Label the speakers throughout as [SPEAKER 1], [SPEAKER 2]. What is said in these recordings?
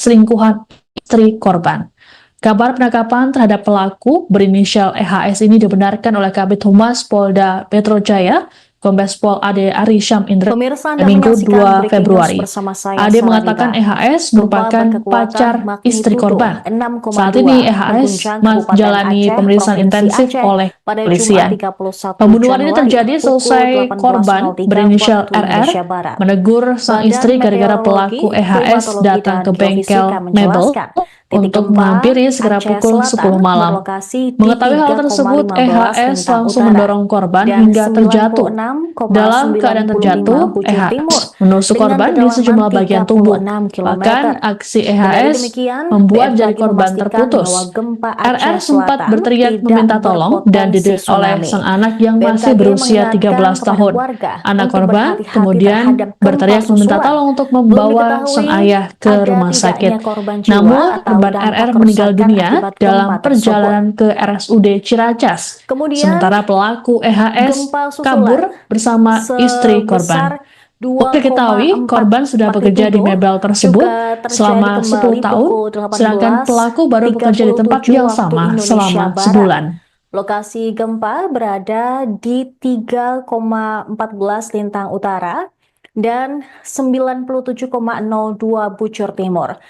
[SPEAKER 1] selingkuhan istri korban. Kabar penangkapan terhadap pelaku berinisial EHS ini dibenarkan oleh Kabid Humas Polda Metro Jaya, Kombes Pol Ade Arisham Indra, Minggu 2 Februari. Ade mengatakan EHS merupakan pacar istri korban. Saat ini EHS menjalani pemeriksaan intensif oleh kepolisian. Pembunuhan ini terjadi selesai korban berinisial RR menegur sang istri gara-gara pelaku EHS datang ke bengkel mebel untuk menghampiri segera pukul 10 malam. Mengetahui hal tersebut, EHS langsung mendorong korban hingga terjatuh. Dalam keadaan terjatuh, EHS menusuk korban di sejumlah bagian tubuh. Bahkan aksi EHS membuat jari korban terputus. RR sempat berteriak meminta tolong dan didesak oleh sang anak yang masih berusia 13 tahun. Anak korban kemudian berteriak meminta tolong untuk membawa sang ayah ke rumah sakit. Namun, korban RR meninggal dunia dalam perjalanan ke RSUD Ciracas. Sementara pelaku EHS kabur bersama istri korban. Diketahui korban sudah bekerja di mebel tersebut selama 10 tahun, sedangkan pelaku baru bekerja di tempat yang sama selama sebulan.
[SPEAKER 2] Lokasi gempa berada di 3,14 lintang utara dan 97,02 Bucur Timur.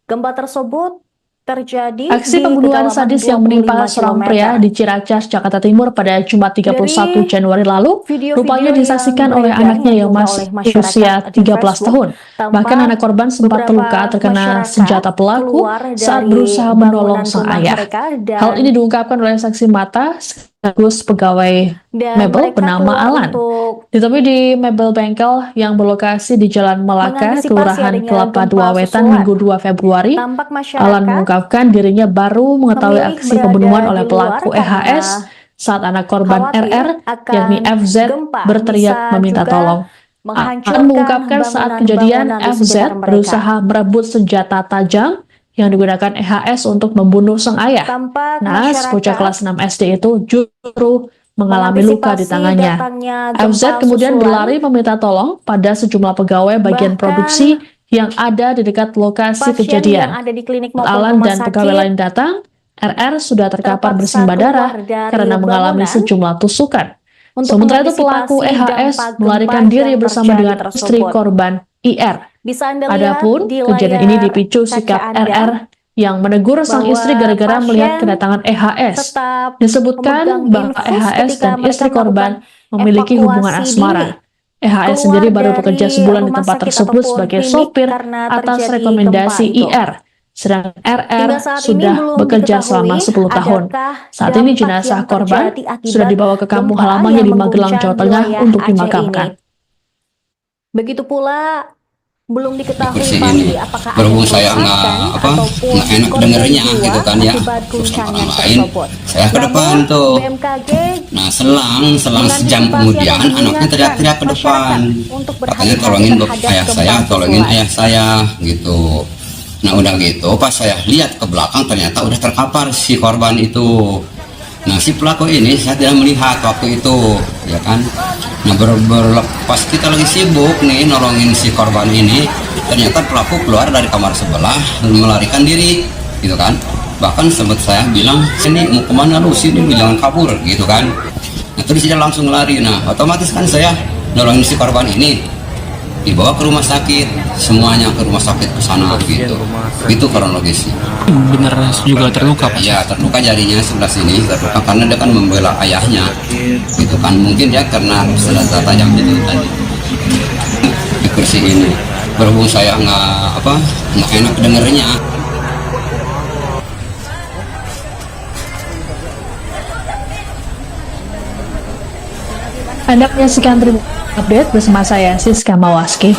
[SPEAKER 2] Gempa tersebut terjadi
[SPEAKER 1] aksi pembunuhan sadis yang menimpa seorang pria di Ciracas, Jakarta Timur pada Jumat 31 Januari lalu rupanya disaksikan oleh anaknya yang masih berusia 13 tahun. Bahkan anak korban sempat terluka terkena senjata pelaku saat berusaha menolong sang ayah. Hal ini diungkapkan oleh saksi mata sekaligus pegawai mebel bernama Alan. Ditemui di mebel bengkel yang berlokasi di Jalan Melaka, Kelurahan Kelapa II Wetan, Minggu 2 Februari, Alan mengungkapkan dirinya baru mengetahui aksi pembunuhan oleh pelaku EHS saat anak korban RR, yakni FZ, berteriak meminta tolong. Alan mengungkapkan saat kejadian FZ berusaha merebut senjata tajam yang digunakan EHS untuk membunuh sang ayah. Naas, bocah kelas 6 SD itu justru mengalami luka di tangannya. FZ kemudian berlari meminta tolong pada sejumlah pegawai bagian produksi yang ada di dekat lokasi kejadian. Alan dan pegawai lain datang, RR sudah terkapar bersimbah darah karena mengalami sejumlah tusukan. Sementara itu pelaku EHS melarikan diri bersama dengan istri korban IR. Adapun kejadian ini dipicu sikap RR yang menegur sang istri gara-gara melihat kedatangan EHS. Disebutkan bahwa EHS dan istri korban memiliki hubungan asmara. EHS sendiri baru bekerja sebulan di tempat tersebut sebagai sopir atas rekomendasi IR. Sedang RR sudah bekerja selama 10 tahun. Saat ini jenazah korban sudah dibawa ke kampung halamannya di Magelang, Jawa Tengah untuk dimakamkan.
[SPEAKER 2] Begitu pula belum diketahui
[SPEAKER 3] pasti apakah berhubung saya nggak enak dengernya gitu kan ya, terus orang lain saya ke depan tuh. Nah selang sejam kemudian anaknya teriak-teriak ke depan, katanya tolongin ayah saya gitu. Nah udah gitu pas saya lihat ke belakang ternyata udah terkapar si korban itu. Nah si pelaku ini saya tidak melihat waktu itu ya kan. Nah pas kita lagi sibuk nih nolongin si korban ini, ternyata pelaku keluar dari kamar sebelah melarikan diri gitu kan. Bahkan sempat saya bilang, sini mau kemana lu, sini lu jangan kabur gitu kan. Nah terus dia langsung lari. Nah otomatis kan saya nolongin si korban ini dibawa ke rumah sakit, semuanya ke rumah sakit ke sana gitu. Itu kronologisnya.
[SPEAKER 4] Bener juga terluka Pak?
[SPEAKER 3] Iya terluka jarinya sebelah sini, terluka karena dia kan membela ayahnya gitu kan. Mungkin dia karena senjata tajam itu tadi di kursi ini. Berhubung saya nggak enak dengernya.
[SPEAKER 1] Anda menyaksikan Tribun Update bersama saya, Siska Mawaski.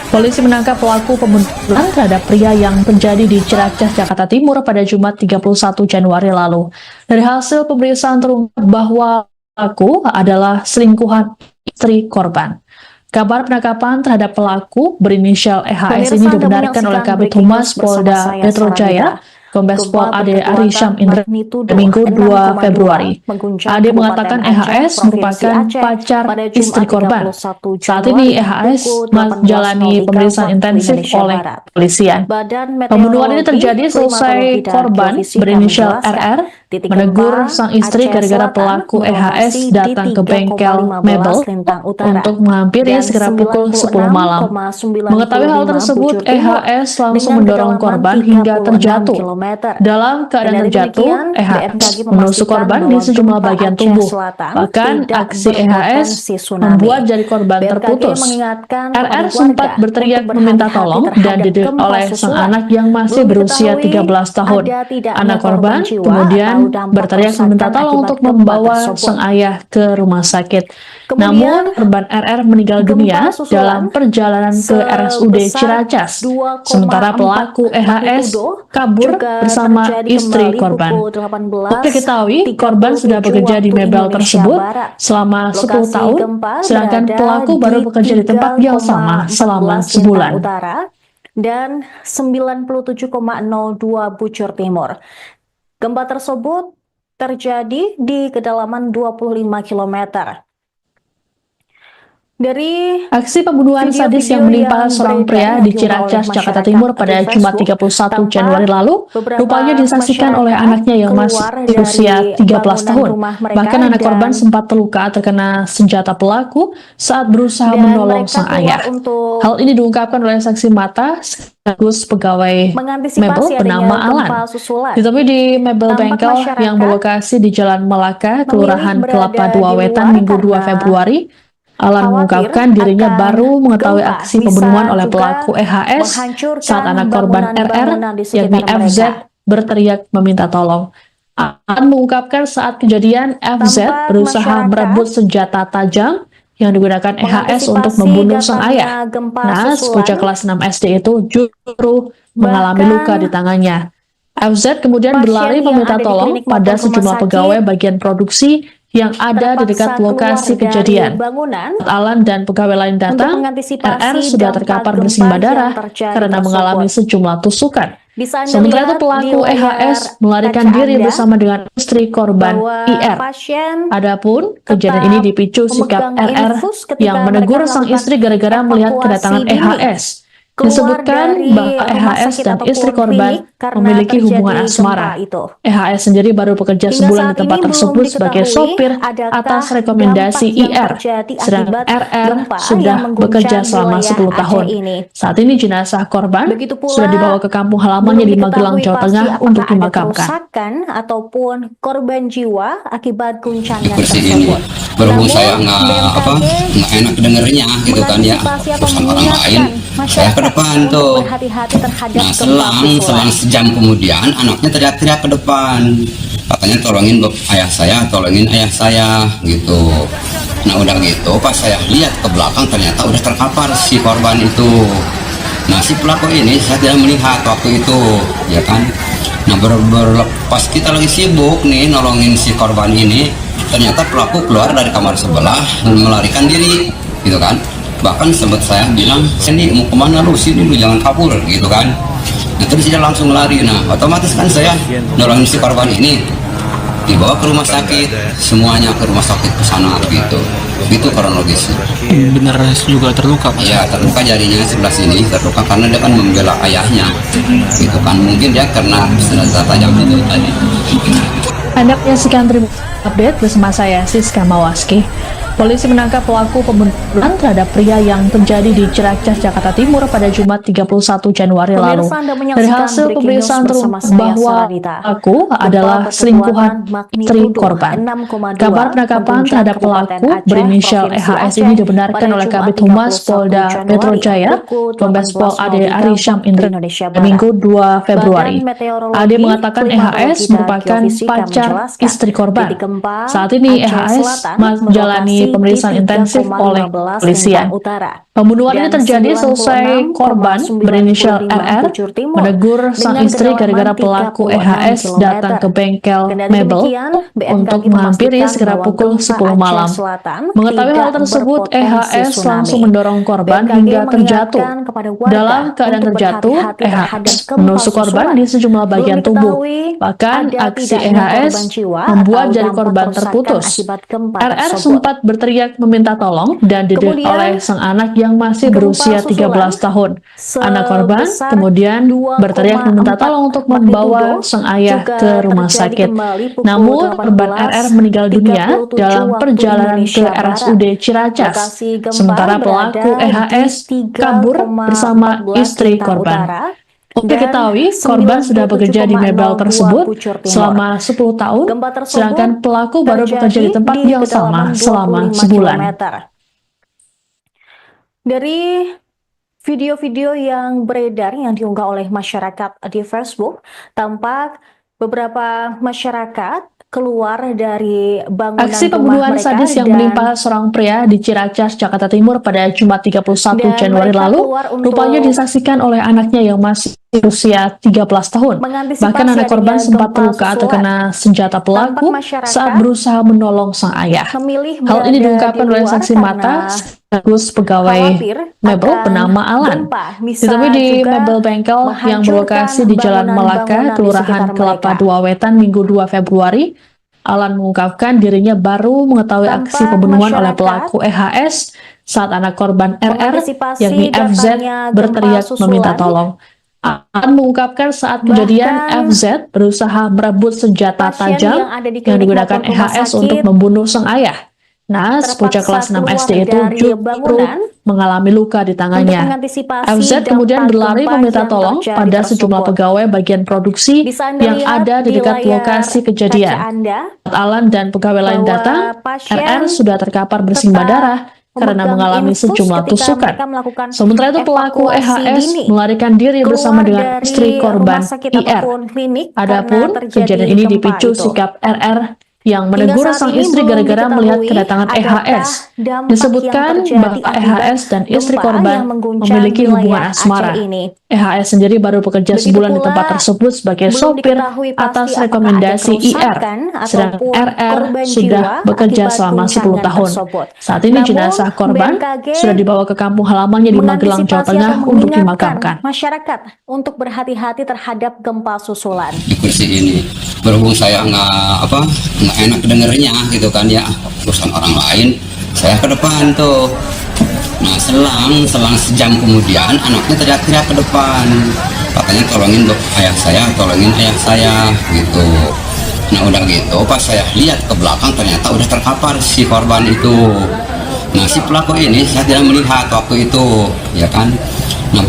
[SPEAKER 1] Polisi menangkap pelaku pembunuhan terhadap pria yang terjadi di Ciracas, Jakarta Timur pada Jumat 31 Januari lalu. Dari hasil pemeriksaan terungkap bahwa pelaku adalah selingkuhan istri korban. Kabar penangkapan terhadap pelaku berinisial EHS ini dibenarkan oleh Kabid Humas Polda Metro Jaya, Kombes Pol
[SPEAKER 2] Gempa
[SPEAKER 1] AD
[SPEAKER 2] berkekuatan
[SPEAKER 1] Arisham Indra
[SPEAKER 2] magnitudo
[SPEAKER 1] Minggu 2
[SPEAKER 2] 6,2
[SPEAKER 1] Februari.
[SPEAKER 2] mengguncang
[SPEAKER 1] AD
[SPEAKER 2] Kabupaten
[SPEAKER 1] mengatakan
[SPEAKER 2] Aceh,
[SPEAKER 1] EHS
[SPEAKER 2] Provinsi
[SPEAKER 1] merupakan
[SPEAKER 2] Aceh
[SPEAKER 1] pacar
[SPEAKER 2] pada
[SPEAKER 1] istri
[SPEAKER 2] Jumat
[SPEAKER 1] korban.
[SPEAKER 2] 31
[SPEAKER 1] Saat ini
[SPEAKER 2] Januari
[SPEAKER 1] EHS
[SPEAKER 2] pukul
[SPEAKER 1] menjalani
[SPEAKER 2] 18.03
[SPEAKER 1] pemeriksaan
[SPEAKER 2] waktu
[SPEAKER 1] intensif
[SPEAKER 2] Indonesia
[SPEAKER 1] oleh
[SPEAKER 2] Barat.
[SPEAKER 1] kepolisian.
[SPEAKER 2] Badan
[SPEAKER 1] Pembunuhan ini
[SPEAKER 2] Meteorologi,
[SPEAKER 1] terjadi selesai
[SPEAKER 2] Klimatologi dan
[SPEAKER 1] korban
[SPEAKER 2] Geofisika
[SPEAKER 1] berinisial
[SPEAKER 2] menjelaskan,
[SPEAKER 1] RR
[SPEAKER 2] titik
[SPEAKER 1] menegur
[SPEAKER 2] gempa
[SPEAKER 1] sang istri
[SPEAKER 2] Aceh
[SPEAKER 1] gara-gara
[SPEAKER 2] Selatan
[SPEAKER 1] pelaku EHS
[SPEAKER 2] berlokasi
[SPEAKER 1] datang
[SPEAKER 2] di
[SPEAKER 1] ke bengkel
[SPEAKER 2] 3,15
[SPEAKER 1] mebel
[SPEAKER 2] lintang utara
[SPEAKER 1] untuk menghampiri
[SPEAKER 2] dan
[SPEAKER 1] sekitar pukul 10 malam.
[SPEAKER 2] 96,95
[SPEAKER 1] Mengetahui hal tersebut,
[SPEAKER 2] bujur timur
[SPEAKER 1] EHS langsung
[SPEAKER 2] dengan
[SPEAKER 1] mendorong
[SPEAKER 2] kedalaman
[SPEAKER 1] korban hingga
[SPEAKER 2] 36
[SPEAKER 1] terjatuh.
[SPEAKER 2] kilometer.
[SPEAKER 1] Dalam keadaan
[SPEAKER 2] Kendali
[SPEAKER 1] terjatuh,
[SPEAKER 2] demikian,
[SPEAKER 1] EHS
[SPEAKER 2] BMKG
[SPEAKER 1] menusuk
[SPEAKER 2] memastikan
[SPEAKER 1] korban di
[SPEAKER 2] bahwa
[SPEAKER 1] sejumlah
[SPEAKER 2] gempa
[SPEAKER 1] bagian
[SPEAKER 2] Aceh
[SPEAKER 1] tubuh.
[SPEAKER 2] Selatan
[SPEAKER 1] Bahkan
[SPEAKER 2] tidak
[SPEAKER 1] aksi EHS
[SPEAKER 2] berpotensi tsunami.
[SPEAKER 1] membuat jari korban
[SPEAKER 2] BMKG
[SPEAKER 1] terputus.
[SPEAKER 2] mengingatkan
[SPEAKER 1] RR
[SPEAKER 2] kepada
[SPEAKER 1] sempat
[SPEAKER 2] warga
[SPEAKER 1] berteriak
[SPEAKER 2] untuk
[SPEAKER 1] meminta
[SPEAKER 2] berhati-hati
[SPEAKER 1] tolong dan
[SPEAKER 2] terhadap
[SPEAKER 1] didengar
[SPEAKER 2] gempa
[SPEAKER 1] oleh sang
[SPEAKER 2] susulan.
[SPEAKER 1] anak yang masih
[SPEAKER 2] Belum
[SPEAKER 1] berusia
[SPEAKER 2] diketahui
[SPEAKER 1] 13 tahun.
[SPEAKER 2] ada tidaknya
[SPEAKER 1] Anak korban
[SPEAKER 2] jiwa
[SPEAKER 1] kemudian
[SPEAKER 2] atau dampak
[SPEAKER 1] berteriak
[SPEAKER 2] kerusakan
[SPEAKER 1] meminta tolong
[SPEAKER 2] akibat
[SPEAKER 1] untuk
[SPEAKER 2] gempa
[SPEAKER 1] membawa
[SPEAKER 2] tersebut.
[SPEAKER 1] sang ayah ke rumah sakit.
[SPEAKER 2] Kemudian,
[SPEAKER 1] Namun, korban RR meninggal
[SPEAKER 2] gempa
[SPEAKER 1] dunia
[SPEAKER 2] susulan
[SPEAKER 1] dalam perjalanan ke RSUD
[SPEAKER 2] sebesar
[SPEAKER 1] Ciracas.
[SPEAKER 2] 2,4
[SPEAKER 1] Sementara pelaku EHS
[SPEAKER 2] magnitudo
[SPEAKER 1] kabur
[SPEAKER 2] juga
[SPEAKER 1] bersama
[SPEAKER 2] terjadi
[SPEAKER 1] istri
[SPEAKER 2] kembali
[SPEAKER 1] korban.
[SPEAKER 2] pukul
[SPEAKER 1] Untuk diketahui, korban
[SPEAKER 2] 18.37
[SPEAKER 1] sudah bekerja di
[SPEAKER 2] waktu
[SPEAKER 1] mebel
[SPEAKER 2] Indonesia
[SPEAKER 1] tersebut
[SPEAKER 2] Barat.
[SPEAKER 1] selama 10
[SPEAKER 2] Lokasi
[SPEAKER 1] tahun,
[SPEAKER 2] gempa
[SPEAKER 1] sedangkan
[SPEAKER 2] berada
[SPEAKER 1] pelaku baru
[SPEAKER 2] di
[SPEAKER 1] bekerja di tempat yang sama
[SPEAKER 2] 3,14
[SPEAKER 1] selama
[SPEAKER 2] lintang
[SPEAKER 1] sebulan.
[SPEAKER 2] utara dan 97,02 bujur timur. Gempa tersebut terjadi di kedalaman 25 km. Dari
[SPEAKER 1] Aksi pembunuhan sadis yang menimpa seorang pria di Ciracas, Jakarta Timur pada Jumat 31 Januari lalu, rupanya disaksikan oleh anaknya yang masih berusia 13 tahun. Bahkan anak korban sempat terluka terkena senjata pelaku saat berusaha menolong sang ayah. Hal ini diungkapkan oleh saksi mata sekaligus pegawai mebel bernama Alan. Ditemui di mebel bengkel yang berlokasi di Jalan Melaka, Kelurahan Kelapa II Wetan, Minggu 2 Februari. Alan mengungkapkan dirinya baru mengetahui aksi pembunuhan oleh pelaku EHS saat anak korban RR, yakni FZ, berteriak meminta tolong. Alan mengungkapkan saat kejadian FZ berusaha merebut senjata tajam yang digunakan EHS untuk membunuh sang ayah. Naas, bocah kelas 6 SD itu justru mengalami luka di tangannya. FZ kemudian berlari meminta tolong pada sejumlah pegawai bagian produksi yang ada di dekat lokasi kejadian. Saat Alan dan pegawai lain datang, RR sudah terkapar bersimbah darah karena mengalami sejumlah tusukan. Sementara itu pelaku EHS melarikan diri bersama dengan istri korban IR. Adapun kejadian ini dipicu sikap RR yang menegur sang istri gara-gara melihat kedatangan EHS. Disebutkan bahwa EHS dan istri korban memiliki hubungan asmara. EHS sendiri baru bekerja sebulan di tempat tersebut sebagai sopir atas rekomendasi IR, sedangkan RR sudah bekerja selama 10 tahun. Saat ini jenazah korban sudah dibawa ke kampung halamannya di Magelang, Jawa Tengah untuk dimakamkan.
[SPEAKER 2] Ataupun korban jiwa akibat guncangan
[SPEAKER 3] seperti
[SPEAKER 2] tersebut.
[SPEAKER 3] ini. Berhubung saya nggak enak dengernya gitu kan ya, urusan orang lain, saya ke depan tuh. Nah selang sejam kemudian anaknya teriak-teriak ke depan, katanya tolongin ayah saya gitu. Nah udah gitu pas saya lihat ke belakang ternyata udah terkapar si korban itu. Nah si pelaku ini saya tidak melihat waktu itu, ya kan. Nah pas kita lagi sibuk nih nolongin si korban ini, ternyata pelaku keluar dari kamar sebelah melarikan diri, gitu kan. Bahkan sempat saya bilang, "Sini mau kemana lu? Sini lu, jangan kabur," gitu kan. Nah terus dia langsung lari. Nah otomatis kan saya nolongin si korban ini, dibawa ke rumah sakit, semuanya ke rumah sakit ke sana gitu. Itu kronologisnya.
[SPEAKER 4] Benar juga terluka, Pak?
[SPEAKER 3] Ya terluka jarinya sebelah sini, terluka karena dia kan membela ayahnya, gitu kan. Mungkin dia karena senjata tajam itu tadi.
[SPEAKER 1] Anda menyaksikan update bersama saya Siska Mawaski. Polisi menangkap pelaku pembunuhan terhadap pria yang terjadi di Ciracas, Jakarta Timur pada Jumat 31 Januari lalu. Dari hasil pemeriksaan terungkap bahwa pelaku adalah selingkuhan istri korban. Kabar penangkapan terhadap pelaku berinisial EHS ini dibenarkan oleh Kabid Humas Polda Metro Jaya, Kombes Pol AD Arisham Indra Minggu 2 Februari. AD mengatakan EHS merupakan pacar istri korban. Saat ini EHS menjalani pemeriksaan intensif oleh kepolisian. Pembunuhan ini
[SPEAKER 2] Dan
[SPEAKER 1] terjadi selesai
[SPEAKER 2] 96,95
[SPEAKER 1] korban berinisial RR
[SPEAKER 2] Bujur Timur
[SPEAKER 1] menegur sang
[SPEAKER 2] dengan
[SPEAKER 1] istri gara-gara
[SPEAKER 2] kedalaman
[SPEAKER 1] pelaku
[SPEAKER 2] 36
[SPEAKER 1] EHS datang ke
[SPEAKER 2] kilometer.
[SPEAKER 1] bengkel
[SPEAKER 2] Kendali
[SPEAKER 1] mebel
[SPEAKER 2] demikian, BMKG
[SPEAKER 1] untuk menghampiri
[SPEAKER 2] memastikan
[SPEAKER 1] sekitar
[SPEAKER 2] bahwa
[SPEAKER 1] pukul
[SPEAKER 2] gempa
[SPEAKER 1] 10
[SPEAKER 2] Aceh
[SPEAKER 1] malam.
[SPEAKER 2] Selatan
[SPEAKER 1] Mengetahui hal
[SPEAKER 2] tidak
[SPEAKER 1] tersebut,
[SPEAKER 2] berpotensi
[SPEAKER 1] EHS
[SPEAKER 2] tsunami.
[SPEAKER 1] langsung mendorong korban
[SPEAKER 2] BMKG
[SPEAKER 1] hingga terjatuh.
[SPEAKER 2] mengingatkan kepada warga
[SPEAKER 1] Dalam keadaan
[SPEAKER 2] untuk
[SPEAKER 1] terjatuh,
[SPEAKER 2] berhati-hati terhadap
[SPEAKER 1] EHS
[SPEAKER 2] gempa
[SPEAKER 1] menusuk korban
[SPEAKER 2] susulan.
[SPEAKER 1] di sejumlah
[SPEAKER 2] Belum
[SPEAKER 1] bagian tubuh.
[SPEAKER 2] diketahui
[SPEAKER 1] Bahkan
[SPEAKER 2] ada
[SPEAKER 1] aksi
[SPEAKER 2] tidaknya
[SPEAKER 1] EHS
[SPEAKER 2] korban jiwa
[SPEAKER 1] membuat
[SPEAKER 2] atau
[SPEAKER 1] jari
[SPEAKER 2] dampak
[SPEAKER 1] korban
[SPEAKER 2] kerusakan
[SPEAKER 1] terputus.
[SPEAKER 2] akibat gempa
[SPEAKER 1] RR
[SPEAKER 2] tersebut.
[SPEAKER 1] sempat berteriak meminta tolong dan didengar
[SPEAKER 2] Kemudian,
[SPEAKER 1] oleh sang anak yang masih
[SPEAKER 2] gempa
[SPEAKER 1] berusia
[SPEAKER 2] susulan
[SPEAKER 1] 13 tahun. Anak korban
[SPEAKER 2] sebesar
[SPEAKER 1] kemudian berteriak meminta
[SPEAKER 2] 2,4
[SPEAKER 1] tolong untuk membawa
[SPEAKER 2] magnitudo
[SPEAKER 1] sang ayah
[SPEAKER 2] juga
[SPEAKER 1] ke rumah
[SPEAKER 2] terjadi
[SPEAKER 1] sakit.
[SPEAKER 2] kembali pukul
[SPEAKER 1] Namun, korban RR meninggal dunia
[SPEAKER 2] 18.37
[SPEAKER 1] dalam
[SPEAKER 2] waktu
[SPEAKER 1] perjalanan ke
[SPEAKER 2] Indonesia Barat.
[SPEAKER 1] RSUD Ciracas.
[SPEAKER 2] Lokasi gempa
[SPEAKER 1] Sementara
[SPEAKER 2] berada
[SPEAKER 1] pelaku EHS
[SPEAKER 2] di
[SPEAKER 1] kabur bersama
[SPEAKER 2] 3,14
[SPEAKER 1] istri
[SPEAKER 2] Lintang
[SPEAKER 1] korban.
[SPEAKER 2] Utara
[SPEAKER 1] Untuk
[SPEAKER 2] dan
[SPEAKER 1] diketahui, korban sudah bekerja di mebel
[SPEAKER 2] 97,02
[SPEAKER 1] tersebut
[SPEAKER 2] Bujur Timur.
[SPEAKER 1] selama 10 tahun,
[SPEAKER 2] Gempa tersebut
[SPEAKER 1] sedangkan pelaku baru bekerja di tempat yang sama
[SPEAKER 2] kedalaman
[SPEAKER 1] selama
[SPEAKER 2] 25
[SPEAKER 1] sebulan.
[SPEAKER 2] kilometer. Dari video-video yang beredar yang diunggah oleh masyarakat di Facebook, tampak beberapa masyarakat keluar dari bangunan
[SPEAKER 1] Aksi
[SPEAKER 2] rumah
[SPEAKER 1] pembunuhan
[SPEAKER 2] mereka
[SPEAKER 1] sadis yang
[SPEAKER 2] dan
[SPEAKER 1] menimpa seorang pria di Ciracas, Jakarta Timur pada Jumat 31 Januari
[SPEAKER 2] mereka
[SPEAKER 1] lalu,
[SPEAKER 2] keluar untuk
[SPEAKER 1] rupanya disaksikan oleh anaknya yang masih usia 13 tahun.
[SPEAKER 2] mengantisipasi
[SPEAKER 1] Bahkan anak korban
[SPEAKER 2] adanya
[SPEAKER 1] sempat
[SPEAKER 2] gempa
[SPEAKER 1] terluka
[SPEAKER 2] susulan.
[SPEAKER 1] terkena senjata pelaku
[SPEAKER 2] Tampak masyarakat
[SPEAKER 1] saat berusaha menolong sang ayah.
[SPEAKER 2] memilih
[SPEAKER 1] Hal ini
[SPEAKER 2] berada
[SPEAKER 1] diungkapkan
[SPEAKER 2] di
[SPEAKER 1] oleh
[SPEAKER 2] luar
[SPEAKER 1] saksi
[SPEAKER 2] karena
[SPEAKER 1] mata sekaligus pegawai
[SPEAKER 2] khawatir
[SPEAKER 1] mebel
[SPEAKER 2] akan
[SPEAKER 1] bernama Alan.
[SPEAKER 2] gempa bisa
[SPEAKER 1] Ditemui di
[SPEAKER 2] juga
[SPEAKER 1] mebel bengkel yang berlokasi di Jalan Malaka,
[SPEAKER 2] bangunan-bangunan di
[SPEAKER 1] Kelurahan
[SPEAKER 2] sekitar
[SPEAKER 1] Kelapa
[SPEAKER 2] mereka.
[SPEAKER 1] II Wetan, Minggu 2 Februari. Alan mengungkapkan dirinya baru mengetahui
[SPEAKER 2] Tampak
[SPEAKER 1] aksi pembunuhan oleh
[SPEAKER 2] masyarakat
[SPEAKER 1] pelaku EHS saat anak korban RR,
[SPEAKER 2] mengantisipasi
[SPEAKER 1] yakni FZ,
[SPEAKER 2] datangnya gempa
[SPEAKER 1] berteriak meminta
[SPEAKER 2] susulan.
[SPEAKER 1] tolong. Alan mengungkapkan saat kejadian
[SPEAKER 2] Bahkan
[SPEAKER 1] FZ berusaha merebut senjata
[SPEAKER 2] pasien
[SPEAKER 1] tajam
[SPEAKER 2] yang ada di
[SPEAKER 1] yang
[SPEAKER 2] klinik
[SPEAKER 1] digunakan
[SPEAKER 2] maupun rumah
[SPEAKER 1] EHS
[SPEAKER 2] sakit
[SPEAKER 1] untuk membunuh sang ayah. Nas, bocah
[SPEAKER 2] terpaksa
[SPEAKER 1] kelas 6
[SPEAKER 2] keluar
[SPEAKER 1] SD itu
[SPEAKER 2] dari
[SPEAKER 1] justru
[SPEAKER 2] bangunan
[SPEAKER 1] mengalami luka di
[SPEAKER 2] untuk
[SPEAKER 1] tangannya.
[SPEAKER 2] mengantisipasi
[SPEAKER 1] FZ kemudian
[SPEAKER 2] dampak
[SPEAKER 1] berlari
[SPEAKER 2] gempa
[SPEAKER 1] meminta
[SPEAKER 2] yang
[SPEAKER 1] tolong
[SPEAKER 2] terjadi
[SPEAKER 1] pada sejumlah
[SPEAKER 2] tersebut.
[SPEAKER 1] pegawai bagian produksi
[SPEAKER 2] Bisa Anda
[SPEAKER 1] yang
[SPEAKER 2] lihat
[SPEAKER 1] ada di
[SPEAKER 2] di
[SPEAKER 1] dekat
[SPEAKER 2] layar
[SPEAKER 1] lokasi
[SPEAKER 2] kaca
[SPEAKER 1] kejadian.
[SPEAKER 2] Anda
[SPEAKER 1] Saat Alan dan pegawai lain
[SPEAKER 2] bahwa
[SPEAKER 1] datang,
[SPEAKER 2] pasien
[SPEAKER 1] RR sudah terkapar bersimbah
[SPEAKER 2] tetap
[SPEAKER 1] darah karena
[SPEAKER 2] memegang
[SPEAKER 1] mengalami
[SPEAKER 2] infus
[SPEAKER 1] sejumlah
[SPEAKER 2] ketika
[SPEAKER 1] tusukan.
[SPEAKER 2] mereka melakukan
[SPEAKER 1] Sementara itu pelaku
[SPEAKER 2] evakuasi
[SPEAKER 1] EHS
[SPEAKER 2] dini
[SPEAKER 1] melarikan diri bersama
[SPEAKER 2] keluar
[SPEAKER 1] dengan
[SPEAKER 2] dari
[SPEAKER 1] istri korban
[SPEAKER 2] rumah sakit
[SPEAKER 1] IR.
[SPEAKER 2] ataupun klinik
[SPEAKER 1] Adapun
[SPEAKER 2] karena terjadi
[SPEAKER 1] kejadian ini
[SPEAKER 2] gempa
[SPEAKER 1] dipicu
[SPEAKER 2] itu.
[SPEAKER 1] sikap RR yang
[SPEAKER 2] Hingga
[SPEAKER 1] menegur
[SPEAKER 2] saat
[SPEAKER 1] sang
[SPEAKER 2] ini
[SPEAKER 1] istri
[SPEAKER 2] belum
[SPEAKER 1] gara-gara melihat
[SPEAKER 2] diketahui
[SPEAKER 1] kedatangan
[SPEAKER 2] adakah
[SPEAKER 1] EHS.
[SPEAKER 2] dampak
[SPEAKER 1] Disebutkan
[SPEAKER 2] yang terjadi
[SPEAKER 1] bahwa
[SPEAKER 2] akibat
[SPEAKER 1] EHS dan istri
[SPEAKER 2] gempa
[SPEAKER 1] korban
[SPEAKER 2] yang mengguncang
[SPEAKER 1] memiliki hubungan
[SPEAKER 2] wilayah
[SPEAKER 1] asmara.
[SPEAKER 2] Aceh ini.
[SPEAKER 1] EHS sendiri baru bekerja
[SPEAKER 2] Begitu
[SPEAKER 1] sebulan di
[SPEAKER 2] pula,
[SPEAKER 1] tempat tersebut sebagai
[SPEAKER 2] belum
[SPEAKER 1] sopir
[SPEAKER 2] diketahui pasti
[SPEAKER 1] atas
[SPEAKER 2] apakah ada
[SPEAKER 1] rekomendasi IR,
[SPEAKER 2] kerusakan
[SPEAKER 1] sedang
[SPEAKER 2] ataupun
[SPEAKER 1] RR
[SPEAKER 2] korban
[SPEAKER 1] sudah
[SPEAKER 2] jiwa
[SPEAKER 1] bekerja
[SPEAKER 2] akibat
[SPEAKER 1] selama 10
[SPEAKER 2] guncangan
[SPEAKER 1] tahun.
[SPEAKER 2] tersebut.
[SPEAKER 1] Saat ini
[SPEAKER 2] Namun,
[SPEAKER 1] jenazah korban
[SPEAKER 2] BMKG
[SPEAKER 1] sudah dibawa ke kampung halamannya di Magelang, Jawa
[SPEAKER 2] mengantisipasi
[SPEAKER 1] Tengah
[SPEAKER 2] atau
[SPEAKER 1] untuk
[SPEAKER 2] mengingatkan
[SPEAKER 1] dimakamkan.
[SPEAKER 2] masyarakat untuk berhati-hati terhadap gempa susulan.
[SPEAKER 3] Di kursi ini berhubung saya nggak enak dengernya gitu kan ya, urusan orang lain, saya ke depan tuh. Nah selang sejam kemudian anaknya teriak-teriak ke depan, katanya tolongin ayah saya gitu. Nah udah gitu pas saya lihat ke belakang ternyata udah terkapar si korban itu. Nah si pelaku ini saya tidak melihat waktu itu ya kan. Nah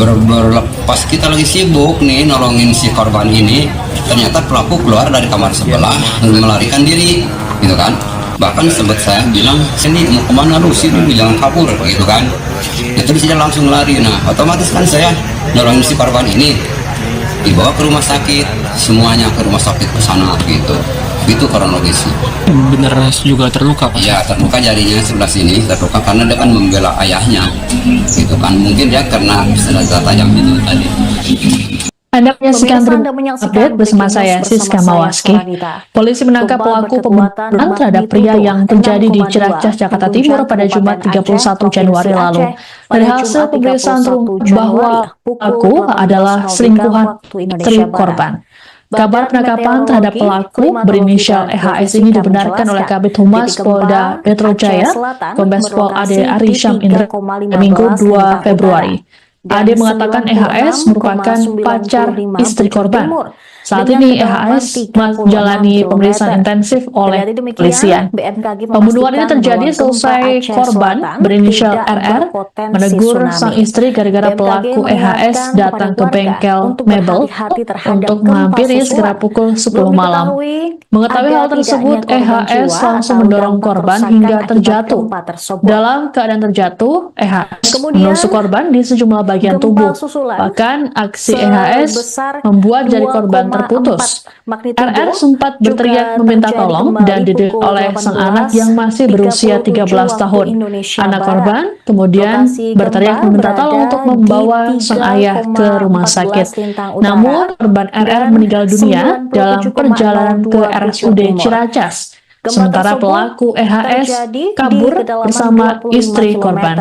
[SPEAKER 3] pas kita lagi sibuk nih nolongin si korban ini, ternyata pelaku keluar dari kamar sebelah melarikan diri gitu kan. Bahkan sempat saya bilang, sini mau kemana lu, sini jangan kabur gitu kan. Nah, terus dia langsung lari. Nah otomatis kan saya nolongin si korban ini, dibawa ke rumah sakit, semuanya ke rumah sakit ke sana gitu. Itu kronologisnya.
[SPEAKER 4] Bener juga terluka Pak?
[SPEAKER 3] Iya, terluka jarinya sebelah sini, terluka karena dia kan membela ayahnya gitu kan. Mungkin dia karena senjata tajam itu tadi.
[SPEAKER 1] Anda menyaksikan
[SPEAKER 2] Pemirsa,
[SPEAKER 1] update bersama saya, Siska Mawaski. Polisi menangkap pelaku pembunuhan terhadap pria yang terjadi di Ciracas, Jakarta Timur pada Jumat 31 Januari lalu. Dari hasil pemeriksaan terungkap bahwa pelaku adalah selingkuhan istri korban. Kabar penangkapan terhadap pelaku berinisial EHS ini dibenarkan oleh Kabid Humas Polda Metro Jaya, Kombes Pol Ade Arisham Indra, Minggu 2 Februari. Ade mengatakan EHS merupakan pacar istri korban. Saat ini EHS menjalani pemeriksaan intensif oleh polisian. Pembunuhan ini terjadi selesai korban berinisial RR menegur sang istri gara-gara pelaku EHS datang ke bengkel mebel untuk menghampiri sekitar pukul 10 malam. Mengetahui hal tersebut, EHS langsung mendorong korban hingga terjatuh. Dalam keadaan terjatuh, EHS menusuk korban di sejumlah bagian
[SPEAKER 2] Gempa
[SPEAKER 1] tubuh.
[SPEAKER 2] susulan
[SPEAKER 1] Bahkan aksi
[SPEAKER 2] sebesar
[SPEAKER 1] EHS membuat jari korban
[SPEAKER 2] 2,4
[SPEAKER 1] terputus.
[SPEAKER 2] magnitudo
[SPEAKER 1] RR sempat berteriak
[SPEAKER 2] juga
[SPEAKER 1] meminta
[SPEAKER 2] terjadi
[SPEAKER 1] tolong
[SPEAKER 2] kembali
[SPEAKER 1] dan didelik
[SPEAKER 2] pukul
[SPEAKER 1] oleh sang anak
[SPEAKER 2] 18.37
[SPEAKER 1] yang masih berusia 13
[SPEAKER 2] waktu
[SPEAKER 1] tahun.
[SPEAKER 2] Indonesia
[SPEAKER 1] Anak
[SPEAKER 2] Barat.
[SPEAKER 1] korban kemudian
[SPEAKER 2] Lokasi
[SPEAKER 1] berteriak
[SPEAKER 2] gempa
[SPEAKER 1] meminta tolong
[SPEAKER 2] berada
[SPEAKER 1] untuk membawa
[SPEAKER 2] di
[SPEAKER 1] sang ayah ke rumah
[SPEAKER 2] 3,14
[SPEAKER 1] sakit.
[SPEAKER 2] lintang utara
[SPEAKER 1] Namun korban RR
[SPEAKER 2] dan
[SPEAKER 1] meninggal dunia dalam perjalanan ke
[SPEAKER 2] 97,02
[SPEAKER 1] RSUD
[SPEAKER 2] timur.
[SPEAKER 1] Ciracas.
[SPEAKER 2] Gempa
[SPEAKER 1] Sementara
[SPEAKER 2] tersebut
[SPEAKER 1] pelaku EHS
[SPEAKER 2] terjadi
[SPEAKER 1] kabur
[SPEAKER 2] di kedalaman
[SPEAKER 1] bersama
[SPEAKER 2] 25
[SPEAKER 1] istri
[SPEAKER 2] km.
[SPEAKER 1] korban.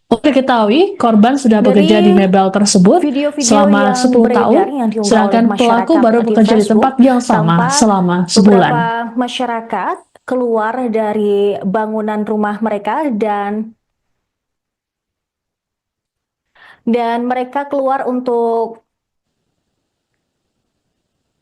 [SPEAKER 1] Untuk diketahui, korban sudah
[SPEAKER 2] Dari
[SPEAKER 1] bekerja di mebel tersebut
[SPEAKER 2] video-video
[SPEAKER 1] selama
[SPEAKER 2] yang
[SPEAKER 1] 10 tahun,
[SPEAKER 2] beredar yang diunggah
[SPEAKER 1] sedangkan
[SPEAKER 2] oleh
[SPEAKER 1] pelaku
[SPEAKER 2] masyarakat
[SPEAKER 1] baru
[SPEAKER 2] di
[SPEAKER 1] bekerja di
[SPEAKER 2] Facebook,
[SPEAKER 1] tempat yang sama
[SPEAKER 2] tampak
[SPEAKER 1] selama sebulan.
[SPEAKER 2] beberapa masyarakat keluar dari bangunan rumah mereka dan mereka keluar untuk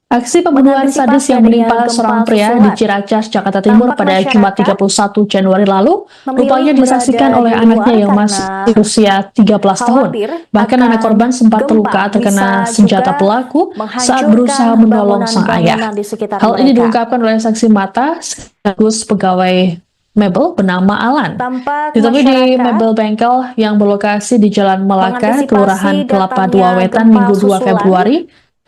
[SPEAKER 1] Aksi pembunuhan sadis yang menimpa
[SPEAKER 2] adanya
[SPEAKER 1] seorang
[SPEAKER 2] gempa
[SPEAKER 1] pria di
[SPEAKER 2] susulan.
[SPEAKER 1] Ciracas, Jakarta Timur
[SPEAKER 2] Tampak
[SPEAKER 1] pada Jumat
[SPEAKER 2] masyarakat
[SPEAKER 1] 31 Januari lalu,
[SPEAKER 2] memilih
[SPEAKER 1] rupanya disaksikan
[SPEAKER 2] berada
[SPEAKER 1] oleh
[SPEAKER 2] di
[SPEAKER 1] anaknya
[SPEAKER 2] luar
[SPEAKER 1] yang
[SPEAKER 2] karena
[SPEAKER 1] masih berusia 13 tahun.
[SPEAKER 2] khawatir
[SPEAKER 1] Bahkan anak
[SPEAKER 2] akan
[SPEAKER 1] korban sempat
[SPEAKER 2] gempa
[SPEAKER 1] terluka terkena
[SPEAKER 2] bisa
[SPEAKER 1] senjata
[SPEAKER 2] juga
[SPEAKER 1] pelaku saat
[SPEAKER 2] menghancurkan
[SPEAKER 1] berusaha menolong sang ayah.
[SPEAKER 2] bangunan-bangunan di sekitar
[SPEAKER 1] Hal ini
[SPEAKER 2] mereka.
[SPEAKER 1] diungkapkan oleh saksi mata sekaligus pegawai mebel bernama Alan.
[SPEAKER 2] Tampak
[SPEAKER 1] Ditemui di
[SPEAKER 2] masyarakat
[SPEAKER 1] mebel bengkel yang berlokasi di Jalan Melaka,
[SPEAKER 2] mengantisipasi
[SPEAKER 1] Kelurahan Kelapa II
[SPEAKER 2] datangnya
[SPEAKER 1] Wetan,
[SPEAKER 2] gempa
[SPEAKER 1] Minggu 2
[SPEAKER 2] susulan.
[SPEAKER 1] Februari.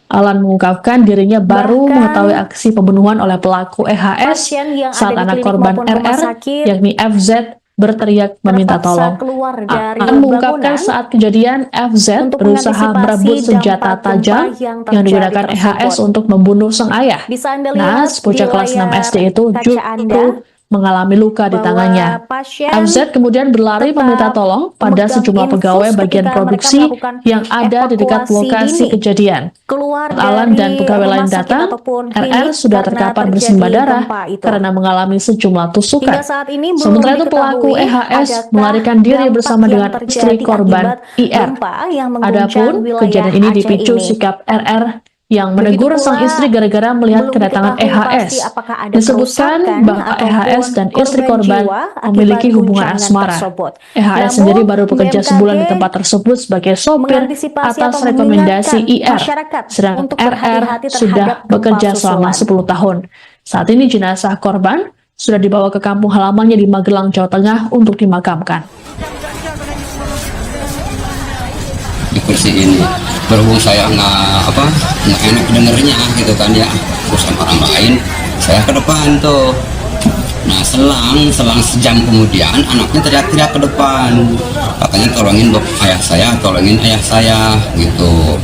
[SPEAKER 1] Alan mengungkapkan dirinya baru
[SPEAKER 2] Bahkan
[SPEAKER 1] mengetahui aksi pembunuhan oleh pelaku EHS
[SPEAKER 2] pasien yang
[SPEAKER 1] saat
[SPEAKER 2] ada di
[SPEAKER 1] anak
[SPEAKER 2] klinik
[SPEAKER 1] korban
[SPEAKER 2] maupun rumah
[SPEAKER 1] RR,
[SPEAKER 2] sakit
[SPEAKER 1] yakni FZ, berteriak meminta
[SPEAKER 2] terpaksa
[SPEAKER 1] tolong.
[SPEAKER 2] keluar dari
[SPEAKER 1] Alan mengungkapkan
[SPEAKER 2] bangunan
[SPEAKER 1] saat kejadian FZ
[SPEAKER 2] untuk
[SPEAKER 1] berusaha
[SPEAKER 2] mengantisipasi
[SPEAKER 1] merebut senjata
[SPEAKER 2] dampak gempa
[SPEAKER 1] tajam
[SPEAKER 2] yang
[SPEAKER 1] yang
[SPEAKER 2] terjadi
[SPEAKER 1] digunakan EHS
[SPEAKER 2] tersebut.
[SPEAKER 1] untuk membunuh sang ayah.
[SPEAKER 2] Bisa Anda
[SPEAKER 1] Nas,
[SPEAKER 2] lihat
[SPEAKER 1] bocah
[SPEAKER 2] di
[SPEAKER 1] kelas 6
[SPEAKER 2] layar
[SPEAKER 1] SD itu
[SPEAKER 2] kaca Anda
[SPEAKER 1] justru mengalami luka di
[SPEAKER 2] bahwa
[SPEAKER 1] tangannya.
[SPEAKER 2] pasien
[SPEAKER 1] FZ kemudian berlari
[SPEAKER 2] tetap
[SPEAKER 1] meminta tolong pada
[SPEAKER 2] memegang
[SPEAKER 1] sejumlah
[SPEAKER 2] infus
[SPEAKER 1] pegawai bagian
[SPEAKER 2] ketika mereka
[SPEAKER 1] produksi
[SPEAKER 2] melakukan
[SPEAKER 1] yang ada di dekat
[SPEAKER 2] evakuasi
[SPEAKER 1] lokasi
[SPEAKER 2] dini
[SPEAKER 1] kejadian.
[SPEAKER 2] keluar
[SPEAKER 1] Alan dan
[SPEAKER 2] dari
[SPEAKER 1] pegawai
[SPEAKER 2] rumah
[SPEAKER 1] lain
[SPEAKER 2] sakit
[SPEAKER 1] datang,
[SPEAKER 2] ataupun
[SPEAKER 1] RR
[SPEAKER 2] klinik
[SPEAKER 1] sudah
[SPEAKER 2] karena
[SPEAKER 1] terkapar
[SPEAKER 2] terjadi
[SPEAKER 1] bersimbah darah
[SPEAKER 2] gempa itu.
[SPEAKER 1] karena mengalami sejumlah tusukan.
[SPEAKER 2] Hingga saat ini belum
[SPEAKER 1] Sementara itu pelaku
[SPEAKER 2] diketahui
[SPEAKER 1] EHS
[SPEAKER 2] adakah
[SPEAKER 1] melarikan diri
[SPEAKER 2] dampak
[SPEAKER 1] bersama
[SPEAKER 2] yang
[SPEAKER 1] dengan
[SPEAKER 2] terjadi
[SPEAKER 1] istri korban
[SPEAKER 2] akibat
[SPEAKER 1] IR.
[SPEAKER 2] gempa yang mengguncang
[SPEAKER 1] Adapun
[SPEAKER 2] wilayah
[SPEAKER 1] kejadian ini
[SPEAKER 2] Aceh
[SPEAKER 1] dipicu
[SPEAKER 2] ini.
[SPEAKER 1] sikap RR yang
[SPEAKER 2] Begitu
[SPEAKER 1] menegur sang
[SPEAKER 2] pula,
[SPEAKER 1] istri gara-gara melihat
[SPEAKER 2] belum
[SPEAKER 1] kedatangan
[SPEAKER 2] diketahui pasti
[SPEAKER 1] EHS.
[SPEAKER 2] apakah ada
[SPEAKER 1] Disebutkan
[SPEAKER 2] kerusakan
[SPEAKER 1] bahwa EHS dan
[SPEAKER 2] ataupun
[SPEAKER 1] istri
[SPEAKER 2] korban
[SPEAKER 1] korban
[SPEAKER 2] jiwa
[SPEAKER 1] memiliki
[SPEAKER 2] akibat
[SPEAKER 1] hubungan
[SPEAKER 2] guncangan
[SPEAKER 1] asmara.
[SPEAKER 2] tersebut.
[SPEAKER 1] EHS
[SPEAKER 2] Namun,
[SPEAKER 1] sendiri baru bekerja
[SPEAKER 2] BMKG
[SPEAKER 1] sebulan di tempat tersebut sebagai sopir
[SPEAKER 2] mengantisipasi
[SPEAKER 1] atas
[SPEAKER 2] atau
[SPEAKER 1] rekomendasi
[SPEAKER 2] mengingatkan
[SPEAKER 1] IR,
[SPEAKER 2] masyarakat
[SPEAKER 1] sedangkan
[SPEAKER 2] untuk
[SPEAKER 1] RR
[SPEAKER 2] berhati-hati
[SPEAKER 1] sudah
[SPEAKER 2] terhadap gempa
[SPEAKER 1] bekerja selama
[SPEAKER 2] susulan.
[SPEAKER 1] 10 tahun. Saat ini jenazah korban sudah dibawa ke kampung halamannya di Magelang, Jawa Tengah untuk dimakamkan.
[SPEAKER 3] Di kursi ini berhubung saya nggak enak dengernya gitu kan ya, terus sama orang lain saya ke depan tuh. Nah selang sejam kemudian anaknya teriak-teriak ke depan, katanya tolongin ayah saya gitu.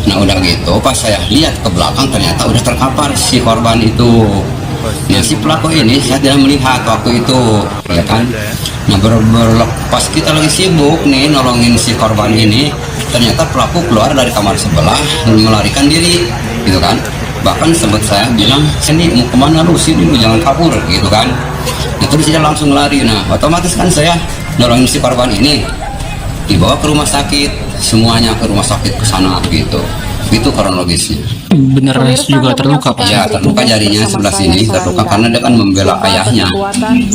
[SPEAKER 3] Nah udah gitu pas saya lihat ke belakang ternyata udah terkapar si korban itu. Nah si pelaku ini saya tidak melihat waktu itu ya kan. Nah pas kita lagi sibuk nih nolongin si korban ini, ternyata pelaku keluar dari kamar sebelah melarikan diri gitu kan. Bahkan sempat saya bilang, sini mau kemana lu, sini lu jangan kabur gitu kan. Nah terus dia langsung lari. Nah otomatis kan saya nolongin si korban ini dibawa ke rumah sakit, semuanya ke rumah sakit ke sana gitu. Itu kronologisnya.
[SPEAKER 4] Bener juga terluka Pak?
[SPEAKER 3] Ya terluka jarinya sebelah sini, terluka karena dia kan membela ayahnya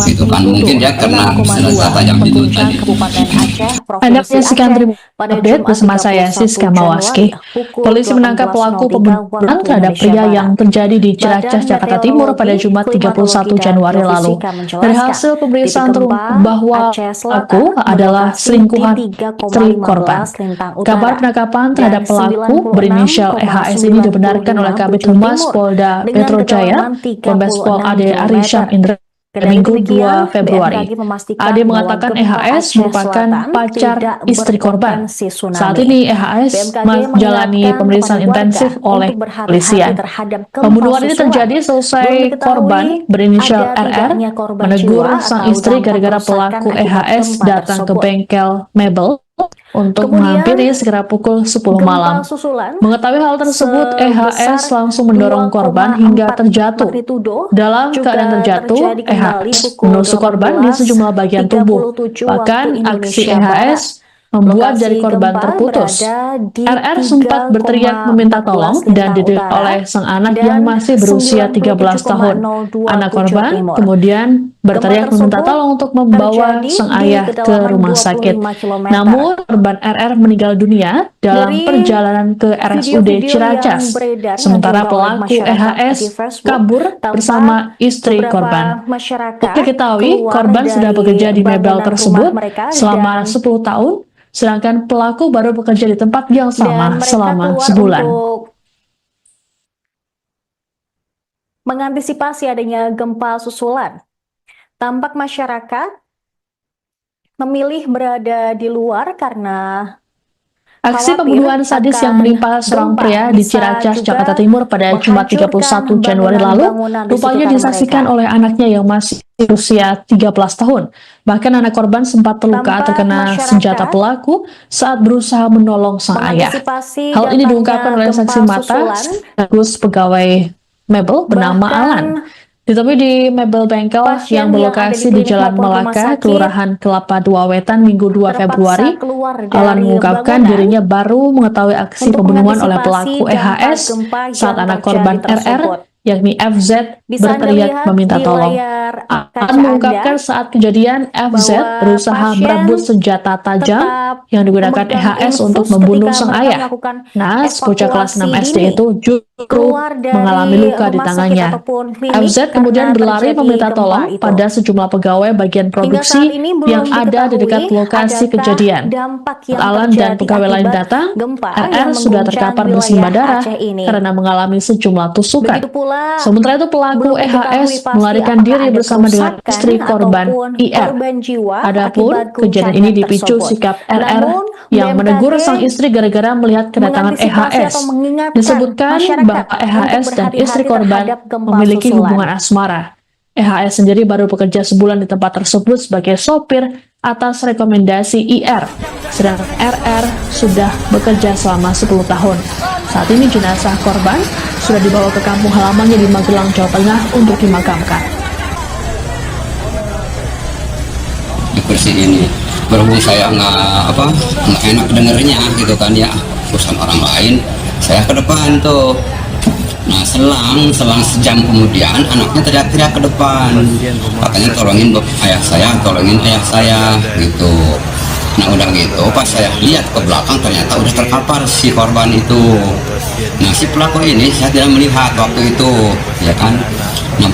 [SPEAKER 3] gitu kan. Mungkin dia karena senjata tajam itu tadi.
[SPEAKER 1] Anda menyaksikan Tribun Update bersama saya Siska Mawaski. Polisi menangkap pelaku pembunuhan terhadap pria yang terjadi di Ciracas, Jakarta Timur pada Jumat 31 Januari lalu. Dari hasil pemeriksaan terungkap bahwa pelaku adalah selingkuhan istri korban. Kabar penangkapan terhadap pelaku berinisial EHS ini dibenarkan oleh Kabid Humas Polda Metro Jaya, Kombes Pol Ade Arishan Indra, Minggu 2 Februari. Ade mengatakan EHS merupakan pacar istri korban. Saat ini EHS menjalani pemeriksaan intensif oleh kepolisian. Pembunuhan ini terjadi selesai korban berinisial RR menegur sang istri gara-gara pelaku EHS datang ke bengkel mebel untuk menghampiri segera pukul 10 malam. Mengetahui hal tersebut, EHS langsung mendorong korban hingga terjatuh. Dalam keadaan terjatuh, EHS menusuk korban di sejumlah bagian tubuh. Bahkan aksi EHS membuat jari korban terputus. RR sempat berteriak meminta tolong dan didelik oleh sang anak yang masih berusia 13 tahun. Anak korban kemudian berteriak meminta tolong untuk membawa sang ayah ke rumah sakit. Namun korban RR meninggal dunia dalam perjalanan ke RSUD Ciracas. Sementara pelaku EHS kabur bersama istri korban. Untuk diketahui, korban sudah bekerja di mebel tersebut selama 10 tahun, sedangkan pelaku baru bekerja di tempat yang sama
[SPEAKER 2] dan mereka
[SPEAKER 1] selama
[SPEAKER 2] keluar
[SPEAKER 1] sebulan.
[SPEAKER 2] untuk mengantisipasi adanya gempa susulan. Tampak masyarakat memilih berada di luar karena
[SPEAKER 1] Aksi pembunuhan sadis yang menimpa seorang pria di Ciracas, Jakarta Timur pada Jumat 31 Januari lalu rupanya disaksikan oleh anaknya yang masih berusia 13 tahun. Bahkan anak korban sempat terluka terkena senjata pelaku saat berusaha menolong sang ayah. Hal ini diungkapkan oleh saksi mata sekaligus pegawai mebel bernama Alan. Ditemui di mebel bengkel yang berlokasi di Jalan Melaka, Kelurahan Kelapa II Wetan, Minggu 2 Februari, Alan mengungkapkan dirinya baru mengetahui aksi pembunuhan oleh pelaku EHS saat anak korban RR, yakni FZ, berteriak meminta tolong. Alan mengungkapkan saat kejadian FZ berusaha merebut senjata tajam yang digunakan EHS untuk membunuh sang ayah. Naas, bocah kelas 6 SD itu justru mengalami luka di tangannya. FZ kemudian berlari meminta tolong pada sejumlah pegawai bagian produksi yang ada di dekat lokasi kejadian. Alan dan pegawai lain datang, RR sudah terkapar bersimbah darah karena mengalami sejumlah tusukan. Sementara itu pelaku EHS melarikan diri bersama dengan istri korban IR. Adapun kejadian ini dipicu sikap RR yang menegur sang istri gara-gara melihat kedatangan EHS. Disebutkan bahwa EHS dan istri korban memiliki hubungan asmara. EHS sendiri baru bekerja sebulan di tempat tersebut sebagai sopir atas rekomendasi IR, sedangkan RR sudah bekerja selama 10 tahun. Saat ini jenazah korban sudah dibawa ke kampung halamannya di Magelang, Jawa Tengah untuk dimakamkan.
[SPEAKER 3] Di kursi ini berhubung saya nggak enak dengernya gitu kan ya, urusan orang lain, saya ke depan tuh. Nah selang sejam kemudian anaknya teriak-teriak ke depan, katanya tolongin ayah saya gitu. Nah udah gitu pas saya lihat ke belakang ternyata udah terkapar si korban itu. Nah si pelaku ini saya tidak melihat waktu itu ya kan. Nah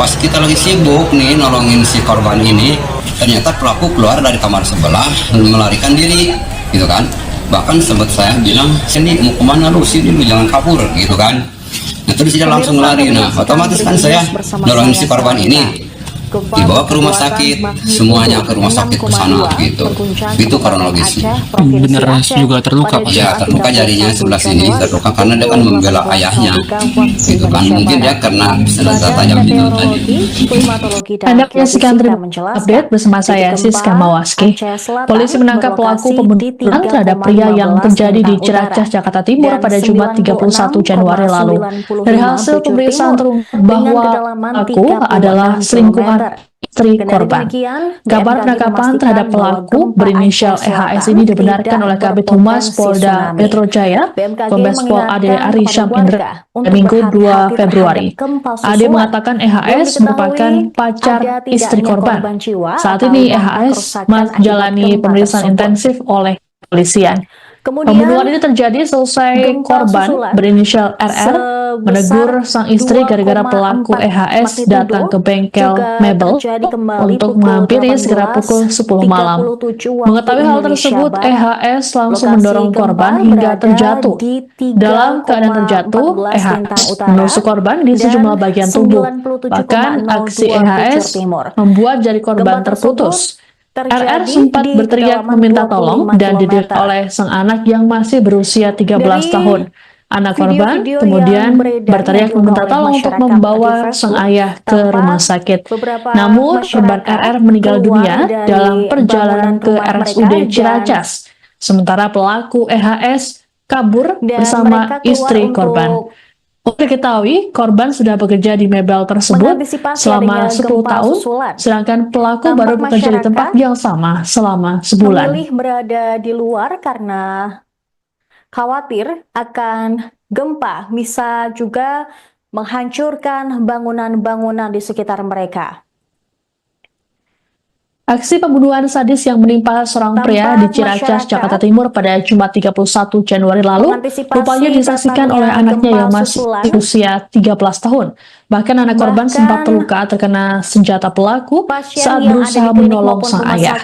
[SPEAKER 3] pas kita lagi sibuk nih nolongin si korban ini, ternyata pelaku keluar dari kamar sebelah melarikan diri gitu kan. Bahkan sempat saya bilang, sini mau kemana lu, sini lu jangan kabur gitu kan. Nah terus dia langsung lari. Nah otomatis kan saya nolongin si korban ini, dibawa ke rumah sakit, semuanya ke rumah sakit ke sana gitu. Itu kronologisnya.
[SPEAKER 4] Bener juga terluka Pak?
[SPEAKER 3] Ya terluka jarinya sebelah sini, terluka karena dia kan membela ayahnya gitu kan. Mungkin dia karena senjata tajam itu tadi.
[SPEAKER 1] Anda menyaksikan update bersama saya Siska Mawaski. Polisi menangkap pelaku pembunuhan terhadap pria yang terjadi di Ciracas, Jakarta Timur pada Jumat 31 Januari lalu. Dari hasil pemeriksaan terungkap bahwa pelaku adalah selingkuhan istri korban. Kabar penangkapan terhadap pelaku berinisial EHS ini dibenarkan oleh Kabid Humas Polda Metro Jaya, Kombes Pol Ade Arisham Indra, Minggu 2 Februari. Ade mengatakan EHS merupakan pacar istri korban. Saat ini EHS menjalani pemeriksaan intensif oleh kepolisian. Pembunuhan ini terjadi selesai korban berinisial RR menegur sang istri gara-gara pelaku EHS datang ke bengkel mebel untuk menghampiri sekitar pukul 10 malam. Mengetahui hal tersebut, EHS langsung mendorong korban hingga terjatuh. Dalam keadaan terjatuh, EHS menusuk korban di sejumlah bagian tubuh. Bahkan aksi EHS membuat jari korban terputus. RR sempat berteriak meminta tolong dan didesak oleh sang anak yang masih berusia 13 tahun. Anak korban kemudian berteriak meminta tolong untuk membawa sang ayah ke rumah sakit. Namun, korban RR meninggal dunia dalam perjalanan ke RSUD Ciracas. Sementara pelaku EHS kabur bersama istri korban. Untuk diketahui, korban sudah bekerja di mebel tersebut selama 10 tahun, sedangkan pelaku baru bekerja di tempat yang sama selama sebulan.
[SPEAKER 2] Memilih berada di luar karena khawatir akan gempa bisa juga menghancurkan bangunan-bangunan di sekitar mereka.
[SPEAKER 1] Aksi pembunuhan sadis yang menimpa seorang pria di Ciracas, Jakarta Timur pada Jumat 31 Januari lalu rupanya disaksikan oleh anaknya yang masih berusia 13 tahun. Bahkan anak korban sempat terluka terkena senjata pelaku saat berusaha menolong sang ayah.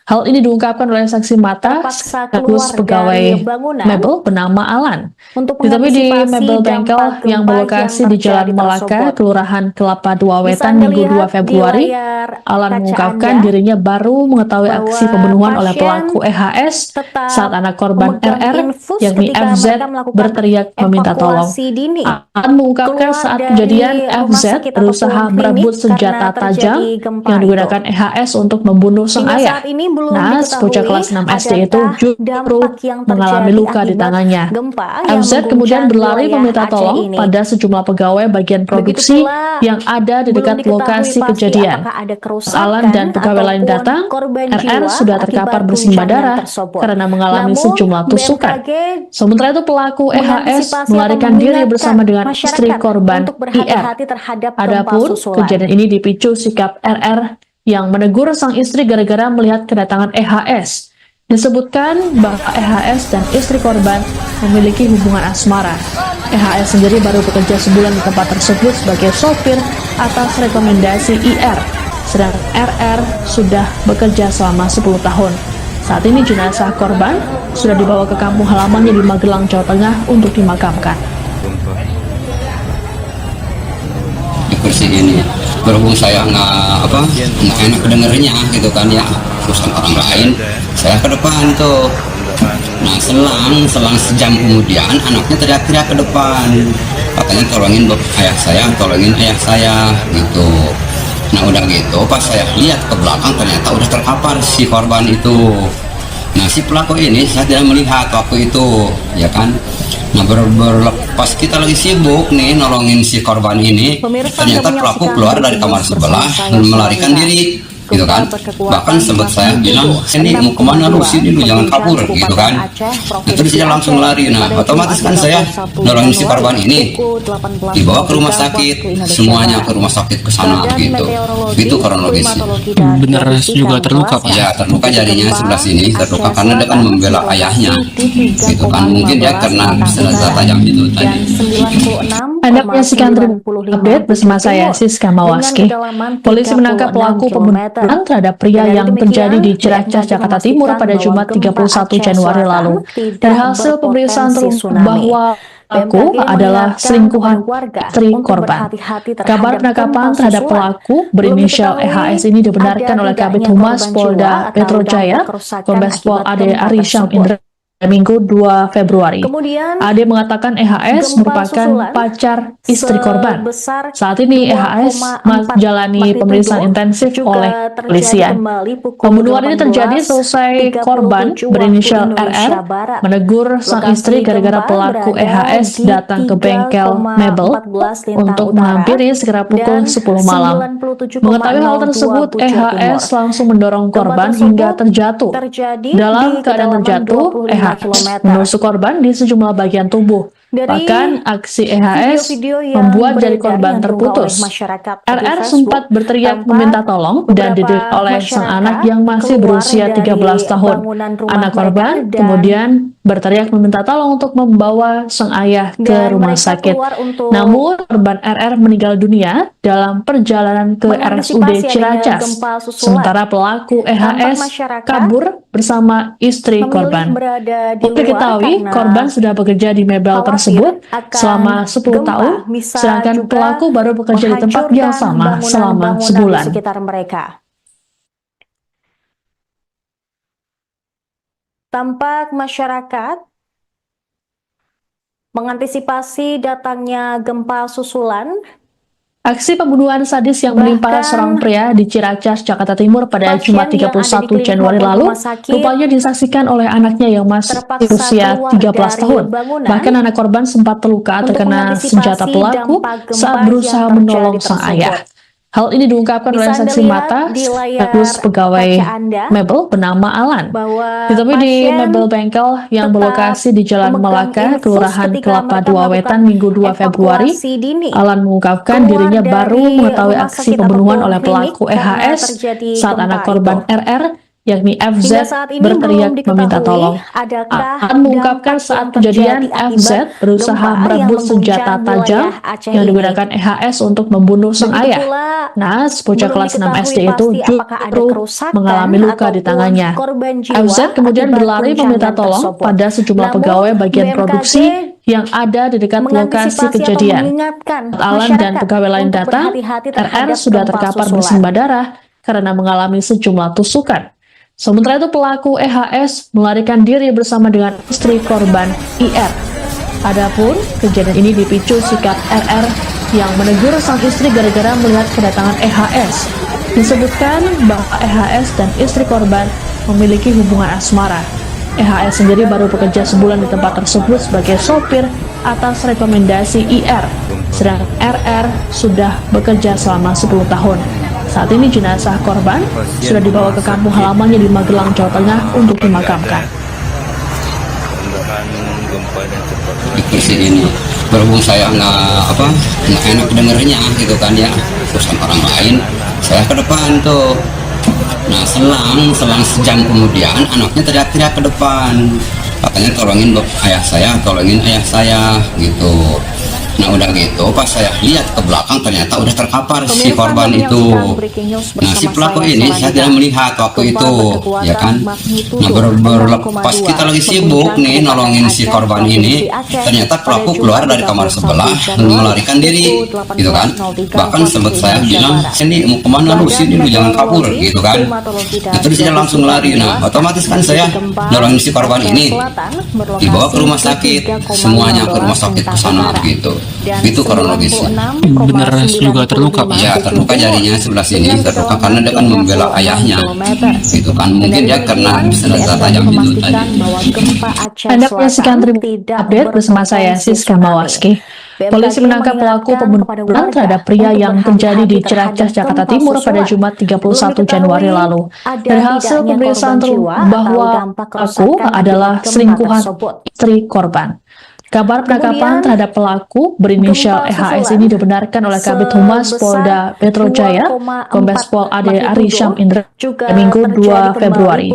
[SPEAKER 1] Hal ini diungkapkan oleh saksi mata sekaligus pegawai mebel bernama Alan. Ditemui di mebel bengkel yang berlokasi di Jalan Melaka, Kelurahan Kelapa II Wetan, Minggu 2 Februari. Alan mengungkapkan dirinya baru mengetahui aksi pembunuhan oleh pelaku EHS saat anak korban RR, yakni FZ, berteriak meminta tolong. Alan mengungkapkan saat kejadian FZ berusaha merebut senjata tajam yang digunakan EHS untuk membunuh sang ayah. Naas, bocah kelas 6 SD itu justru mengalami luka di tangannya. FZ kemudian berlari meminta tolong pada sejumlah pegawai bagian produksi yang ada di dekat lokasi kejadian. Alan dan pegawai lain datang, RR sudah terkapar bersimbah darah karena mengalami sejumlah tusukan. Sementara itu pelaku EHS melarikan diri bersama dengan istri korban IR. Adapun kejadian ini dipicu sikap RR yang menegur sang istri gara-gara melihat kedatangan EHS. Disebutkan bahwa EHS dan istri korban memiliki hubungan asmara. EHS sendiri baru bekerja sebulan di tempat tersebut sebagai sopir atas rekomendasi IR, sedangkan RR sudah bekerja selama 10 tahun. Saat ini jenazah korban sudah dibawa ke kampung halamannya di Magelang, Jawa Tengah untuk dimakamkan.
[SPEAKER 3] Kursi ini berhubung saya nggak enak dengernya gitu kan ya, urusan orang lain, saya ke depan tuh. Nah selang sejam kemudian anaknya teriak-teriak ke depan, katanya tolongin ayah saya gitu. Nah udah gitu pas saya lihat ke belakang ternyata udah terkapar si korban itu. Nah si pelaku ini saya tidak melihat waktu itu ya kan. Nah pas kita lagi sibuk nih nolongin si korban ini, ternyata pelaku keluar dari kamar sebelah dan melarikan diri gitu kan. Bahkan sempat saya bilang, ini mau kemana lu, sini lu jangan kabur gitu kan. Nah terus dia langsung lari. Nah otomatis kan saya nolongin si korban ini, dibawa ke rumah sakit, semuanya ke rumah sakit ke sana gitu. Itu kronologisnya.
[SPEAKER 4] Benar juga terluka Pak?
[SPEAKER 3] Ya terluka jarinya sebelah sini, terluka karena dia kan membela ayahnya gitu kan. Mungkin dia karena senjata tajam itu tadi.
[SPEAKER 1] Anda menyaksikan update bersama saya Siska Mawaski. Polisi menangkap pelaku pembunuhan terhadap pria yang terjadi di Ciracas, Jakarta Timur pada Jumat 31 Januari lalu. Dari hasil pemeriksaan terungkap bahwa pelaku adalah selingkuhan istri korban. Kabar penangkapan terhadap pelaku berinisial EHS ini dibenarkan oleh Kabid Humas Polda Metro Jaya, Kombes Pol Ade Arisyam Indra, Minggu 2 Februari. Ade mengatakan EHS merupakan pacar istri korban. Saat ini EHS menjalani pemeriksaan intensif oleh polisian. Pembunuhan ini terjadi selesai korban berinisial RR menegur sang istri gara-gara pelaku EHS datang ke bengkel mebel untuk menghampiri sekitar pukul 10 malam. Mengetahui hal tersebut, EHS langsung mendorong korban hingga terjatuh. Dalam keadaan terjatuh, EHS menusuk korban di sejumlah bagian tubuh. Bahkan aksi EHS membuat jari korban terputus. RR sempat berteriak meminta tolong dan didelik oleh sang anak yang masih berusia 13 tahun. Anak korban kemudian berteriak meminta tolong untuk membawa sang ayah ke rumah sakit. Namun korban RR meninggal dunia dalam perjalanan ke RSUD Ciracas. Sementara pelaku EHS kabur bersama istri korban. Untuk diketahui, korban sudah bekerja di mebel tersebut selama 10 tahun, sedangkan pelaku baru bekerja di tempat yang sama selama sebulan.
[SPEAKER 2] Tampak masyarakat mengantisipasi datangnya gempa susulan.
[SPEAKER 1] Aksi pembunuhan sadis yang menimpa seorang pria di Ciracas, Jakarta Timur pada Jumat 31 Januari lalu rupanya disaksikan oleh anaknya yang masih berusia 13 tahun. Bahkan anak korban sempat terluka terkena senjata pelaku saat berusaha menolong sang ayah. Hal ini diungkapkan oleh saksi mata sekaligus pegawai mebel bernama Alan. Ditemui di mebel bengkel yang berlokasi di Jalan Melaka, Kelurahan Kelapa II Wetan, Minggu 2 Februari. Alan mengungkapkan dirinya baru mengetahui aksi pembunuhan oleh pelaku EHS saat anak korban RR, yakni
[SPEAKER 2] Hingga
[SPEAKER 1] FZ,
[SPEAKER 2] saat ini
[SPEAKER 1] berteriak
[SPEAKER 2] belum
[SPEAKER 1] meminta
[SPEAKER 2] diketahui
[SPEAKER 1] tolong.
[SPEAKER 2] adakah
[SPEAKER 1] Aan mengungkapkan
[SPEAKER 2] dampak
[SPEAKER 1] saat
[SPEAKER 2] yang
[SPEAKER 1] kejadian
[SPEAKER 2] terjadi
[SPEAKER 1] FZ
[SPEAKER 2] akibat
[SPEAKER 1] berusaha
[SPEAKER 2] gempa
[SPEAKER 1] merebut
[SPEAKER 2] yang
[SPEAKER 1] senjata
[SPEAKER 2] mengguncang
[SPEAKER 1] tajam
[SPEAKER 2] wilayah Aceh
[SPEAKER 1] yang
[SPEAKER 2] ini.
[SPEAKER 1] digunakan EHS untuk membunuh sang
[SPEAKER 2] Begitu
[SPEAKER 1] ayah.
[SPEAKER 2] pula,
[SPEAKER 1] Naas, bocah
[SPEAKER 2] belum
[SPEAKER 1] kelas 6
[SPEAKER 2] diketahui
[SPEAKER 1] SD itu
[SPEAKER 2] pasti apakah ada
[SPEAKER 1] justru
[SPEAKER 2] kerusakan
[SPEAKER 1] mengalami luka di
[SPEAKER 2] ataupun
[SPEAKER 1] tangannya.
[SPEAKER 2] korban jiwa
[SPEAKER 1] FZ kemudian
[SPEAKER 2] akibat
[SPEAKER 1] berlari meminta
[SPEAKER 2] guncangan
[SPEAKER 1] tolong
[SPEAKER 2] tersebut.
[SPEAKER 1] pada sejumlah
[SPEAKER 2] Namun,
[SPEAKER 1] pegawai bagian
[SPEAKER 2] BMKG
[SPEAKER 1] produksi yang ada di dekat lokasi
[SPEAKER 2] mengantisipasi atau
[SPEAKER 1] kejadian.
[SPEAKER 2] mengingatkan
[SPEAKER 1] Alan dan
[SPEAKER 2] masyarakat
[SPEAKER 1] pegawai lain
[SPEAKER 2] untuk
[SPEAKER 1] datang,
[SPEAKER 2] berhati-hati
[SPEAKER 1] RR
[SPEAKER 2] terhadap
[SPEAKER 1] sudah
[SPEAKER 2] gempa
[SPEAKER 1] terkapar
[SPEAKER 2] susulan.
[SPEAKER 1] bersimbah darah karena mengalami sejumlah tusukan. Sementara itu pelaku EHS melarikan diri bersama dengan istri korban IR. Adapun kejadian ini dipicu sikap RR yang menegur sang istri gara-gara melihat kedatangan EHS. Disebutkan bahwa EHS dan istri korban memiliki hubungan asmara. EHS sendiri baru bekerja sebulan di tempat tersebut sebagai sopir atas rekomendasi IR, sedangkan RR sudah bekerja selama 10 tahun. Saat ini jenazah korban sudah dibawa ke kampung halamannya di Magelang, Jawa Tengah untuk dimakamkan.
[SPEAKER 3] Di sini berhubung saya nggak enak dengernya gitu kan ya, terus sama orang lain saya ke depan tuh. Nah selang sejam kemudian anaknya teriak-teriak ke depan, katanya tolongin ayah saya gitu. Nah udah gitu pas saya lihat ke belakang ternyata udah terkapar si korban itu. Nah si pelaku ini saya tidak melihat waktu itu ya kan. Nah pas kita lagi sibuk nih nolongin si korban ini, ternyata pelaku keluar dari kamar sebelah melarikan diri gitu kan. Bahkan sempat saya bilang, sini mau kemana lu, sini lu jangan kabur gitu kan. Nah terus dia langsung lari. Nah otomatis kan saya nolongin si korban ini dibawa ke rumah sakit, semuanya ke rumah sakit ke sana gitu. Itu kronologisnya.
[SPEAKER 4] Bener juga terluka, Pak?
[SPEAKER 3] Ya terluka jarinya sebelah sini, terluka karena dia kan membela ayahnya gitu kan. Mungkin dia karena senjata tajam itu tadi.
[SPEAKER 1] Anda menyaksikan update bersama saya Siska Mawarski. Polisi menangkap pelaku pembunuhan terhadap pria yang terjadi di Ciracas, Jakarta Timur pada Jumat 31 Januari lalu. Dari hasil pemeriksaan terungkap bahwa pelaku adalah selingkuhan istri korban. Kabar penangkapan terhadap pelaku berinisial EHS ini dibenarkan oleh Kabid Humas Polda Metro Jaya, Kombes Pol Ade Arisham Indra, Minggu 2 Februari.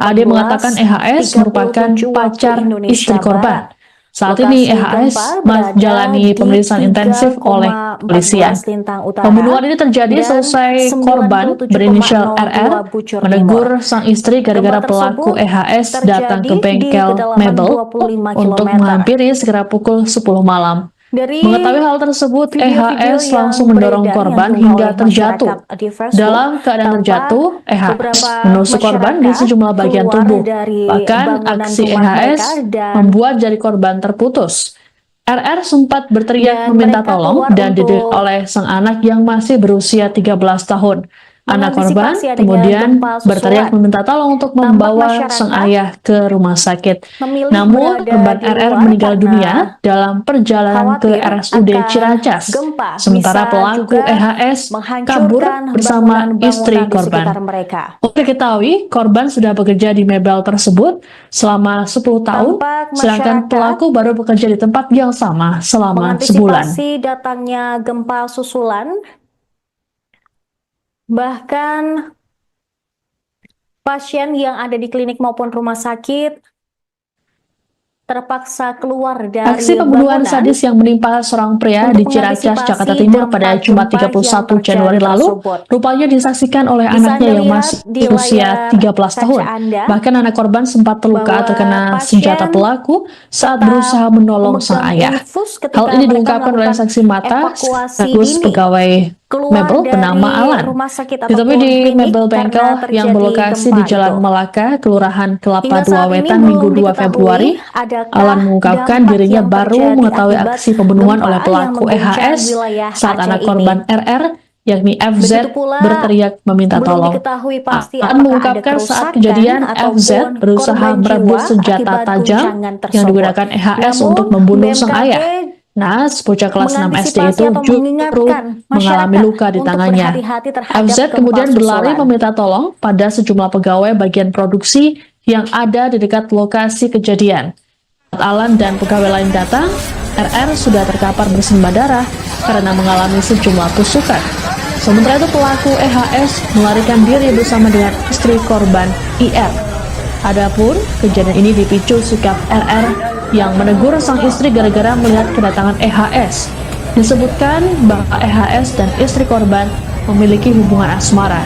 [SPEAKER 1] Ade mengatakan EHS merupakan pacar istri korban. Saat ini EHS menjalani pemeriksaan intensif oleh kepolisian. Pembunuhan ini terjadi selesai korban berinisial RR menegur sang istri gara-gara pelaku EHS datang ke bengkel mebel untuk menghampiri sekira pukul 10 malam. Mengetahui hal tersebut, EHS langsung mendorong korban hingga terjatuh. Dalam keadaan terjatuh, EHS menusuk korban di sejumlah bagian tubuh. Bahkan aksi EHS membuat jari korban terputus. RR sempat berteriak meminta tolong dan didelik oleh sang anak yang masih berusia 13 tahun. Anak korban kemudian berteriak meminta tolong untuk membawa sang ayah ke rumah sakit. Namun, korban RR meninggal dunia dalam perjalanan ke RSUD Ciracas. Sementara pelaku EHS kabur bersama istri korban. Untuk diketahui, korban sudah bekerja di mebel tersebut selama 10 tahun, sedangkan pelaku baru bekerja di tempat yang sama selama sebulan.
[SPEAKER 2] Mengantisipasi datangnya gempa susulan, bahkan pasien yang ada di klinik maupun rumah sakit terpaksa keluar dari
[SPEAKER 1] aksi pembunuhan sadis yang menimpa seorang pria di Ciracas, Jakarta Timur pada Jumat 31 Januari lalu rupanya disaksikan oleh anaknya yang masih berusia 13 tahun. Bahkan anak korban sempat terluka terkena senjata pelaku saat berusaha menolong sang ayah. Hal ini diungkapkan oleh saksi mata sekaligus pegawai mebel bernama Alan. Ditemui di mebel bengkel yang berlokasi di Jalan Melaka, Kelurahan Kelapa II Wetan, Minggu 2 Februari. Alan mengungkapkan dirinya baru mengetahui aksi pembunuhan oleh pelaku EHS saat anak korban RR, yakni FZ, berteriak meminta tolong. Alan mengungkapkan saat kejadian FZ berusaha merebut senjata tajam yang digunakan EHS untuk membunuh sang ayah. Naas, bocah kelas 6 SD itu justru mengalami luka di tangannya. FZ kemudian berlari meminta tolong pada sejumlah pegawai bagian produksi yang ada di dekat lokasi kejadian. Saat Alan dan pegawai lain datang, RR sudah terkapar bersimbah darah karena mengalami sejumlah tusukan. Sementara itu pelaku EHS melarikan diri bersama dengan istri korban IR. Adapun kejadian ini dipicu sikap RR yang menegur sang istri gara-gara melihat kedatangan EHS. Disebutkan bahwa EHS dan istri korban memiliki hubungan asmara.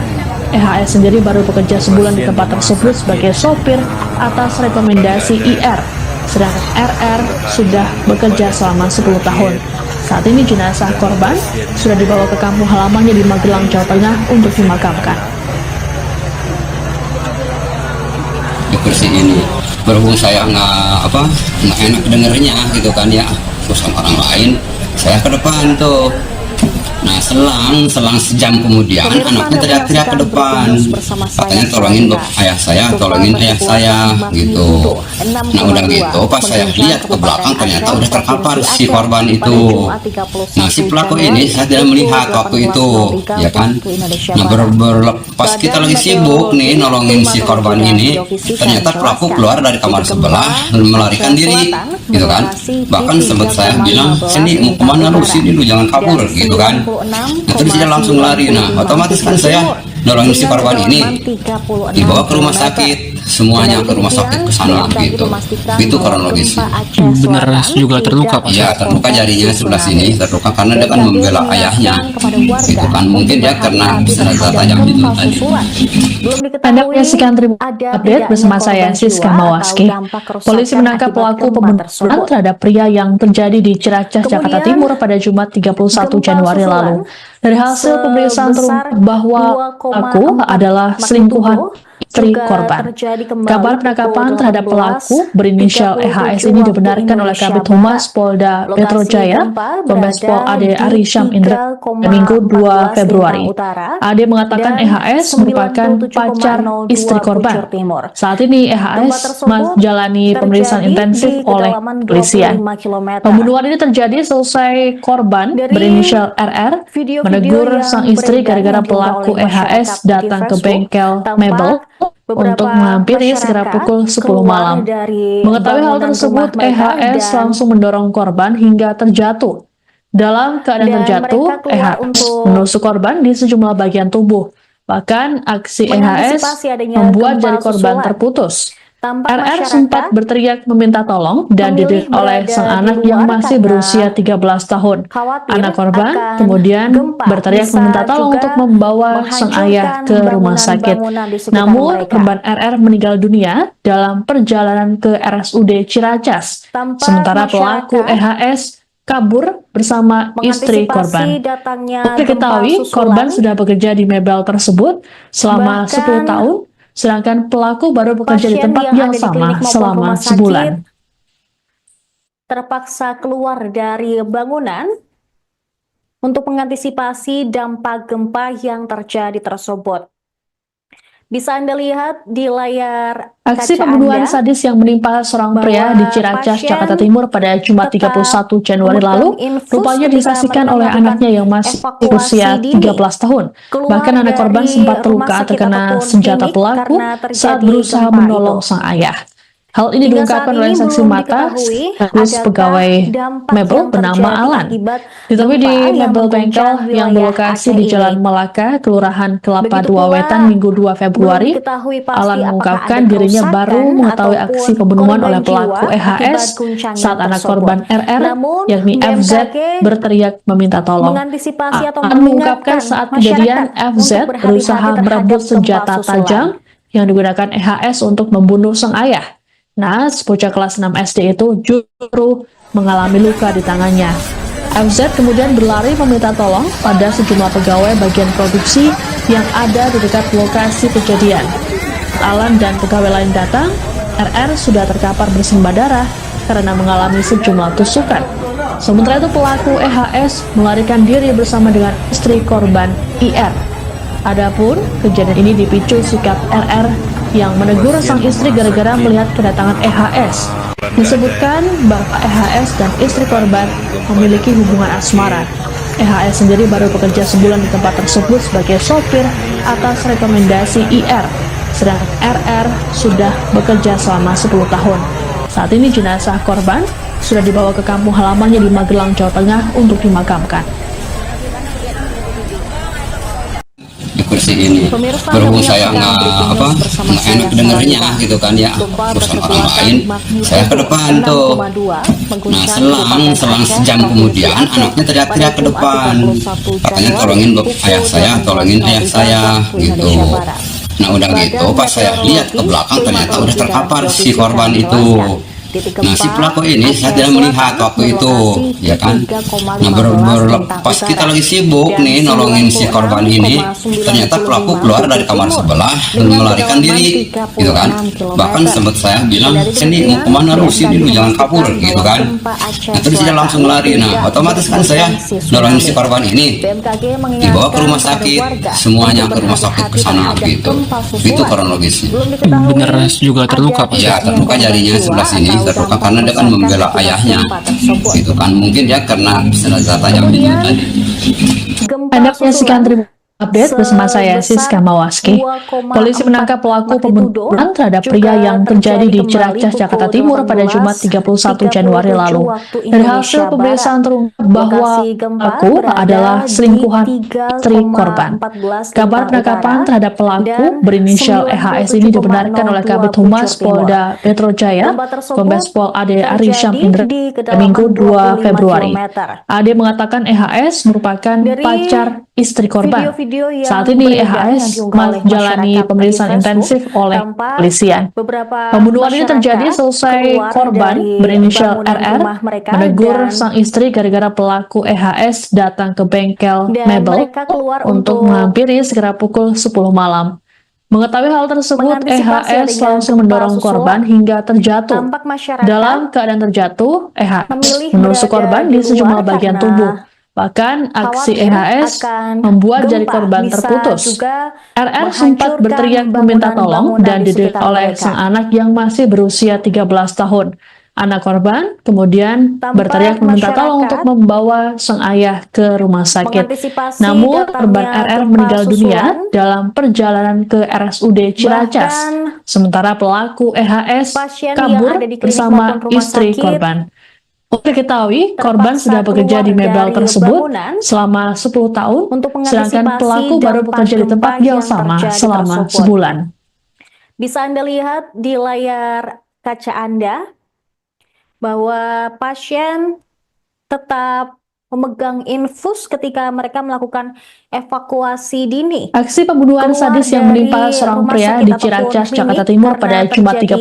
[SPEAKER 1] EHS sendiri baru bekerja sebulan di tempat tersebut sebagai sopir atas rekomendasi IR, sedangkan RR sudah bekerja selama 10 tahun. Saat ini jenazah korban sudah dibawa ke kampung halamannya di Magelang, Jawa Tengah untuk dimakamkan.
[SPEAKER 3] Di kursi ini berhubung saya nggak enak dengernya gitu kan ya, terus sama orang lain saya ke depan tuh. Nah selang sejam kemudian anaknya teriak-teriak ke depan, katanya tolongin ayah saya gitu. Nah udah gitu pas saya lihat ke belakang ternyata udah terkapar si korban itu. Nah si pelaku ini saya tidak melihat waktu itu ya kan. Nah pas kita lagi sibuk nih nolongin si korban ini, ternyata pelaku keluar dari kamar sebelah melarikan diri gitu kan. Bahkan sempat saya bilang, sini mau kemana lu, sini lu jangan kabur gitu kan. Nah, terus dia langsung lari. Nah otomatis kan saya nolongin si korban ini dibawa ke rumah sakit, semuanya ke rumah sakit ke sana gitu. Itu kronologisnya.
[SPEAKER 4] Benar juga terluka Pak?
[SPEAKER 3] Ya terluka jarinya sebelah sini, terluka karena dia kan membela ayahnya gitu kan, mungkin dia karena senjata tajam itu tadi.
[SPEAKER 1] Anda menyaksikan Tribun Update bersama saya Siska Mawaski. Polisi menangkap pelaku pembunuhan terhadap pria yang terjadi di Ciracas, Jakarta Timur pada Jumat 31 Januari lalu. Dari hasil pemeriksaan terungkap bahwa pelaku adalah selingkuhan istri korban. Kabar penangkapan terhadap pelaku berinisial EHS ini dibenarkan oleh Kabid Humas Polda Metro Jaya, Kombes Pol Ade Arisham Indra, Minggu 2 Februari. Ade mengatakan EHS merupakan pacar istri korban. Saat ini EHS menjalani pemeriksaan intensif oleh polisian. Pembunuhan ini terjadi selesai korban berinisial RR menegur sang istri gara-gara pelaku EHS datang ke bengkel mebel untuk menghampiri sekitar pukul 10 malam. Mengetahui hal tersebut, EHS langsung mendorong korban hingga terjatuh. Dalam keadaan terjatuh, EHS menusuk korban di sejumlah bagian tubuh. Bahkan aksi EHS membuat jari korban terputus. RR sempat berteriak meminta tolong dan didesak oleh sang anak yang masih berusia 13 tahun. Anak korban kemudian berteriak meminta tolong untuk membawa sang ayah ke rumah sakit. Namun, korban RR meninggal dunia dalam perjalanan ke RSUD Ciracas. Sementara pelaku EHS kabur bersama istri korban. Diketahui, korban sudah bekerja di mebel tersebut selama 10 tahun. Sedangkan pelaku baru bekerja di tempat yang sama selama sebulan.
[SPEAKER 2] Terpaksa keluar dari bangunan untuk mengantisipasi dampak gempa yang terjadi tersebut. Bisa Anda lihat di layar
[SPEAKER 1] aksi
[SPEAKER 2] kaca
[SPEAKER 1] pembunuhan
[SPEAKER 2] Anda,
[SPEAKER 1] sadis yang menimpa seorang pria di Ciracas, Jakarta Timur pada Jumat 31 Januari lalu rupanya disaksikan oleh anaknya yang masih berusia 13 tahun. Bahkan anak korban sempat terluka terkena senjata pelaku saat berusaha menolong sang ayah. Hal ini diungkapkan oleh saksi mata sekaligus pegawai mebel bernama Alan. Ditemui di mebel bengkel yang berlokasi di Jalan Melaka, Kelurahan Kelapa II Wetan, Minggu 2 Februari. Alan mengungkapkan dirinya baru mengetahui aksi pembunuhan oleh pelaku EHS saat anak korban RR, yakni FZ, berteriak meminta tolong. Alan mengungkapkan saat kejadian FZ berusaha merebut senjata tajam yang digunakan EHS untuk membunuh sang ayah. Nah, bocah kelas 6 SD itu justru mengalami luka di tangannya. FZ kemudian berlari meminta tolong pada sejumlah pegawai bagian produksi yang ada di dekat lokasi kejadian. Alan dan pegawai lain datang, RR sudah terkapar bersimbah darah karena mengalami sejumlah tusukan. Sementara itu pelaku EHS melarikan diri bersama dengan istri korban IR. Adapun kejadian ini dipicu sikap RR yang menegur sang istri gara-gara melihat kedatangan EHS. Disebutkan bahwa EHS dan istri korban memiliki hubungan asmara. EHS sendiri baru bekerja sebulan di tempat tersebut sebagai sopir atas rekomendasi IR, sedangkan RR sudah bekerja selama 10 tahun. Saat ini jenazah korban sudah dibawa ke kampung halamannya di Magelang, Jawa Tengah untuk dimakamkan.
[SPEAKER 3] seperti ini. Berhubung saya nggak enak dengernya gitu kan ya, urusan orang lain, saya ke depan tuh. Nah selang sejam kemudian anaknya teriak-teriak ke depan, katanya tolongin tolongin ayah saya gitu. Nah udah gitu pas saya lihat ke belakang ternyata udah terkapar si korban itu. Nah si pelaku ini saya tidak melihat waktu itu, ya kan. Nah pas kita lagi sibuk nih nolongin si korban ini, ternyata pelaku keluar dari kamar sebelah dan melarikan diri, gitu kan. Bahkan sempat saya bilang, sini mau kemana lu, sini lu jangan kabur, gitu kan. Nah terus dia langsung lari. Nah otomatis kan saya nolongin si korban ini, dibawa ke rumah sakit, semuanya ke rumah sakit ke sana gitu. Itu kronologisnya.
[SPEAKER 4] Bener juga terluka Pak?
[SPEAKER 3] Ya terluka jarinya sebelah sini. Terluka karena dia kan membela ayahnya gitu kan, mungkin ya karena senjata tajam ini tadi.
[SPEAKER 1] Anda menyaksikan update bersama saya Siska Mawaski. Polisi menangkap pelaku pembunuhan terhadap pria yang terjadi di Ciracas, Jakarta Timur pada Jumat 31 Januari lalu. Dari hasil pemeriksaan terungkap bahwa pelaku adalah selingkuhan istri korban. Kabar penangkapan terhadap pelaku berinisial EHS ini dibenarkan oleh Kabid Humas Polda Metro Jaya, Kombes Pol Ade Arisham Indra, Minggu 2 Februari. Ade mengatakan EHS merupakan pacar istri korban. Saat ini EHS menjalani pemeriksaan intensif oleh kepolisian. Pembunuhan ini terjadi selesai korban berinisial RR menegur sang istri gara-gara pelaku EHS datang ke bengkel mebel untuk menghampiri sekira pukul 10 malam. Mengetahui hal tersebut, EHS langsung mendorong korban hingga terjatuh. Dalam keadaan terjatuh, EHS menusuk korban di sejumlah bagian tubuh. Bahkan aksi EHS membuat jari korban terputus. RR sempat berteriak meminta tolong dan didelik oleh sang anak yang masih berusia 13 tahun. Anak korban kemudian berteriak meminta tolong untuk membawa sang ayah ke rumah sakit. Namun korban RR meninggal dunia dalam perjalanan ke RSUD Ciracas. Sementara pelaku EHS kabur bersama istri korban. Untuk diketahui, korban sudah bekerja di mebel tersebut selama 10 tahun, sedangkan pelaku baru bekerja di tempat yang sama selama sebulan.
[SPEAKER 2] Bisa Anda lihat di layar kaca Anda bahwa pasien tetap memegang infus ketika mereka melakukan evakuasi dini.
[SPEAKER 1] Aksi pembunuhan sadis yang menimpa seorang pria di Ciracas, Jakarta Timur pada Jumat 31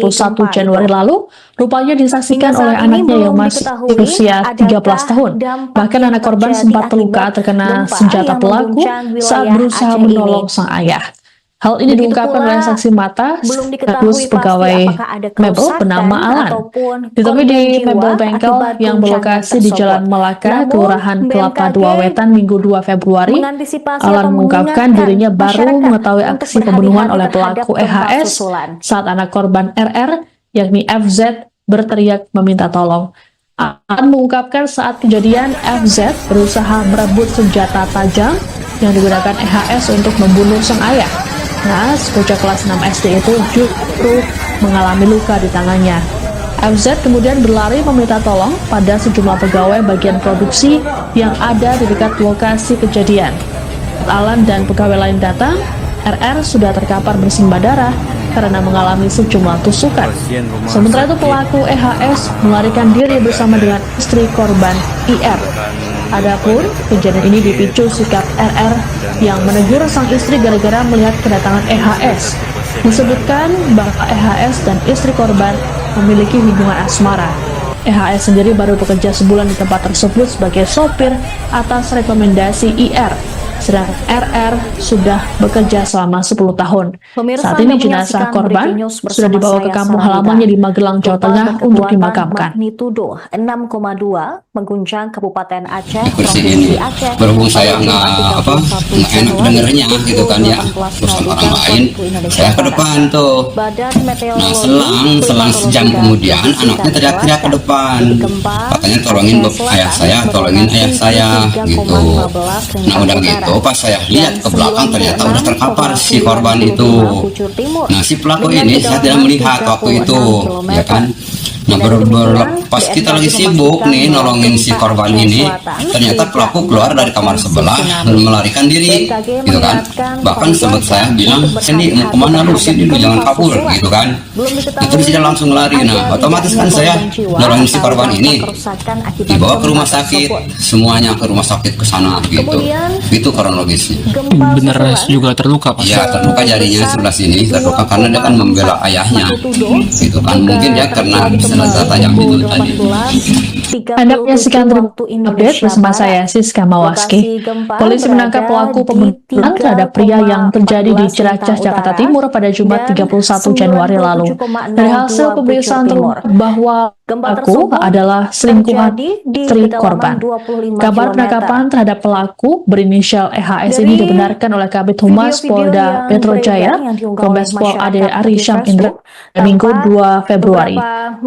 [SPEAKER 1] Januari lalu rupanya disaksikan oleh anaknya yang masih berusia 13 tahun. Bahkan anak korban sempat terluka terkena senjata pelaku saat berusaha menolong sang ayah. Hal ini diungkapkan oleh saksi mata sekaligus pegawai mebel bernama Alan. Ditemui di mebel bengkel yang berlokasi di Jalan Melaka, Kelurahan Kelapa II Wetan, Minggu 2 Februari. Alan mengungkapkan dirinya baru mengetahui aksi pembunuhan oleh pelaku EHS saat anak korban RR, yakni FZ, berteriak meminta tolong. Alan mengungkapkan saat kejadian FZ berusaha merebut senjata tajam yang digunakan EHS untuk membunuh sang ayah. Nah, bocah kelas 6 SD itu justru mengalami luka di tangannya. FZ kemudian berlari meminta tolong pada sejumlah pegawai bagian produksi yang ada di dekat lokasi kejadian. Alan dan pegawai lain datang, RR sudah terkapar bersimbah darah karena mengalami sejumlah tusukan. Sementara itu pelaku EHS melarikan diri bersama dengan istri korban IR. Adapun kejadian ini dipicu sikap RR yang menegur sang istri gara-gara melihat kedatangan EHS. Disebutkan bahwa EHS dan istri korban memiliki hubungan asmara. EHS sendiri baru bekerja sebulan di tempat tersebut sebagai sopir atas rekomendasi IR. Sedangkan RR sudah bekerja selama 10 tahun. Saat ini jenazah korban sudah dibawa ke kampung halamannya di Magelang, Jawa Tengah untuk dimakamkan.
[SPEAKER 2] Magnitudo 6,2 mengguncang Kabupaten Aceh,
[SPEAKER 3] Seperti
[SPEAKER 2] Provinsi
[SPEAKER 3] ini.
[SPEAKER 2] Aceh.
[SPEAKER 3] Berhubung saya nggak enak dengernya gitu kan ya, urusan orang lain, saya ke depan tuh. Nah selang sejam kemudian anaknya teriak-teriak ke depan, katanya tolongin ayah saya gitu. Nah udah gitu pas saya lihat ke belakang ternyata udah terkapar si korban itu. Nah si pelaku ini saya tidak melihat waktu itu, ya kan. Nah pas kita lagi sibuk nih nolongin si korban ini, ternyata pelaku keluar dari kamar sebelah melarikan diri, gitu kan. Bahkan sahabat saya bilang, "Sini mau kemana lu? Sini lu jangan kabur," gitu kan. Nah, terus dia langsung lari. Nah, otomatis kan saya nolongin si korban ini, dibawa ke rumah sakit, semuanya ke rumah sakit ke sana gitu. Itu kronologisnya.
[SPEAKER 4] Bener juga terluka Pak?
[SPEAKER 3] Ya, terluka jarinya sebelah sini, terluka karena dia kan membela ayahnya, gitu kan. Mungkin dia karena senjata tajam itu tadi.
[SPEAKER 1] Anda menyaksikan update bersama saya, Siska Mawaski. Polisi menangkap pelaku pembunuhan terhadap pria yang terjadi di Ciracas, Jakarta Timur pada Jumat 31 Januari lalu. Dari hasil pemeriksaan terungkap bahwa pelaku adalah selingkuhan istri korban. Kabar penangkapan terhadap pelaku berinisial EHS ini dibenarkan oleh Kabid Humas Polda Metro Jaya, Kombes Pol Ade Arisham Indra, Minggu 2 Februari.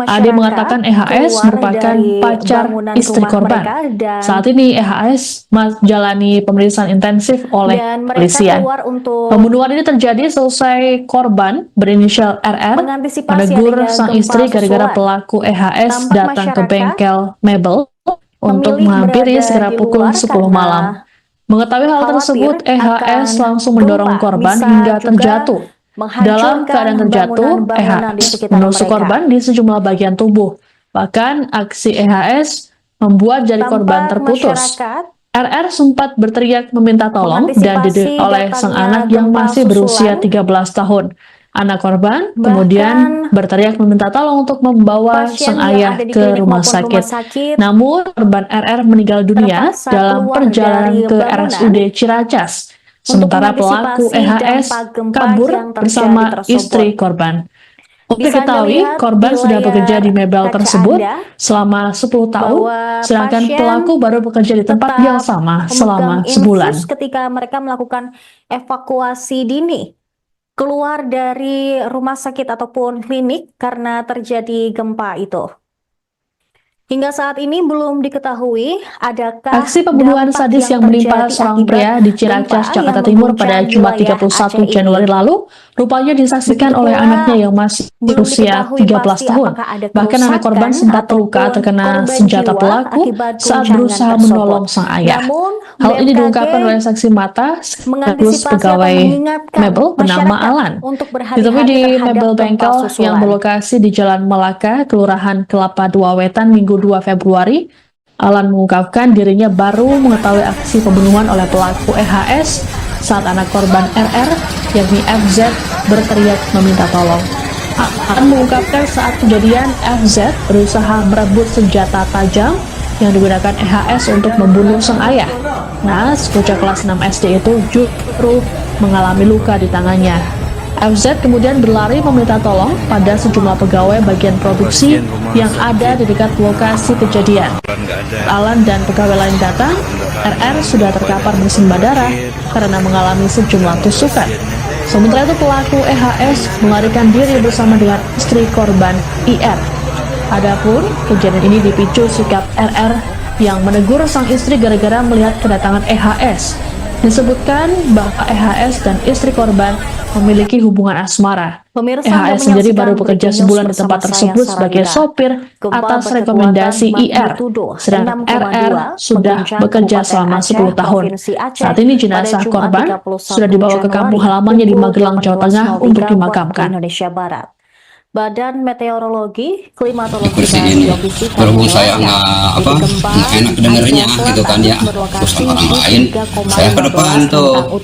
[SPEAKER 1] Ade mengatakan EHS merupakan pacar istri korban. Saat ini EHS menjalani pemeriksaan intensif oleh kepolisian. Pembunuhan ini terjadi selesai korban berinisial RR menegur sang istri gara-gara pelaku EHS datang ke bengkel mebel untuk menghampiri sekitar pukul 10 malam. Mengetahui hal tersebut, EHS langsung mendorong korban hingga terjatuh. Dalam keadaan terjatuh, EHS menusuk korban di sejumlah bagian tubuh. Bahkan aksi EHS membuat jari korban terputus. RR sempat berteriak meminta tolong dan didesak oleh sang anak yang masih berusia 13 tahun. Anak korban kemudian berteriak meminta tolong untuk membawa sang ayah ke rumah sakit. Namun korban RR meninggal dunia dalam perjalanan ke RSUD Ciracas. Sementara pelaku EHS kabur bersama istri korban. Untuk diketahui, korban sudah bekerja di mebel tersebut selama 10 tahun, sedangkan pelaku baru bekerja di tempat yang sama selama sebulan.
[SPEAKER 2] Ketika mereka melakukan evakuasi dini keluar dari rumah sakit ataupun klinik karena terjadi gempa itu. Hingga saat ini belum diketahui adakah
[SPEAKER 1] aksi pembunuhan sadis yang menimpa seorang pria di Ciracas, Jakarta Timur pada Jumat 31 Januari lalu rupanya disaksikan oleh anaknya yang masih berusia 13 tahun. Bahkan anak korban sempat terluka terkena senjata pelaku saat berusaha menolong sang ayah. Hal ini diungkapkan oleh saksi mata sekaligus pegawai mebel bernama Alan. Ditemui di mebel bengkel yang berlokasi di Jalan Melaka, Kelurahan Kelapa II Wetan, Minggu 2 Februari. Alan mengungkapkan dirinya baru mengetahui aksi pembunuhan oleh pelaku EHS saat anak korban RR, yakni FZ, berteriak meminta tolong. Alan mengungkapkan saat kejadian FZ berusaha merebut senjata tajam yang digunakan EHS untuk membunuh sang ayah. Nah, bocah kelas 6 SD itu justru mengalami luka di tangannya. FZ kemudian berlari meminta tolong pada sejumlah pegawai bagian produksi yang ada di dekat lokasi kejadian. Alan dan pegawai lain datang, RR sudah terkapar bersimbah darah karena mengalami sejumlah tusukan. Sementara itu pelaku EHS melarikan diri bersama dengan istri korban IR. Adapun kejadian ini dipicu sikap RR yang menegur sang istri gara-gara melihat kedatangan EHS. Disebutkan bahwa EHS dan istri korban memiliki hubungan asmara. EHS sendiri baru bekerja sebulan di tempat tersebut sebagai sopir atas rekomendasi IR, sedangkan RR sudah bekerja selama 10 tahun. Saat ini jenazah korban sudah dibawa ke kampung halamannya di Magelang, Jawa Tengah untuk dimakamkan.
[SPEAKER 2] Badan Meteorologi, Klimatologi
[SPEAKER 3] Kursi
[SPEAKER 2] dan
[SPEAKER 3] ini
[SPEAKER 2] Geofisika
[SPEAKER 3] berhubung saya nggak enak dengernya gitu kan ya, terus orang lain saya ke depan tuh.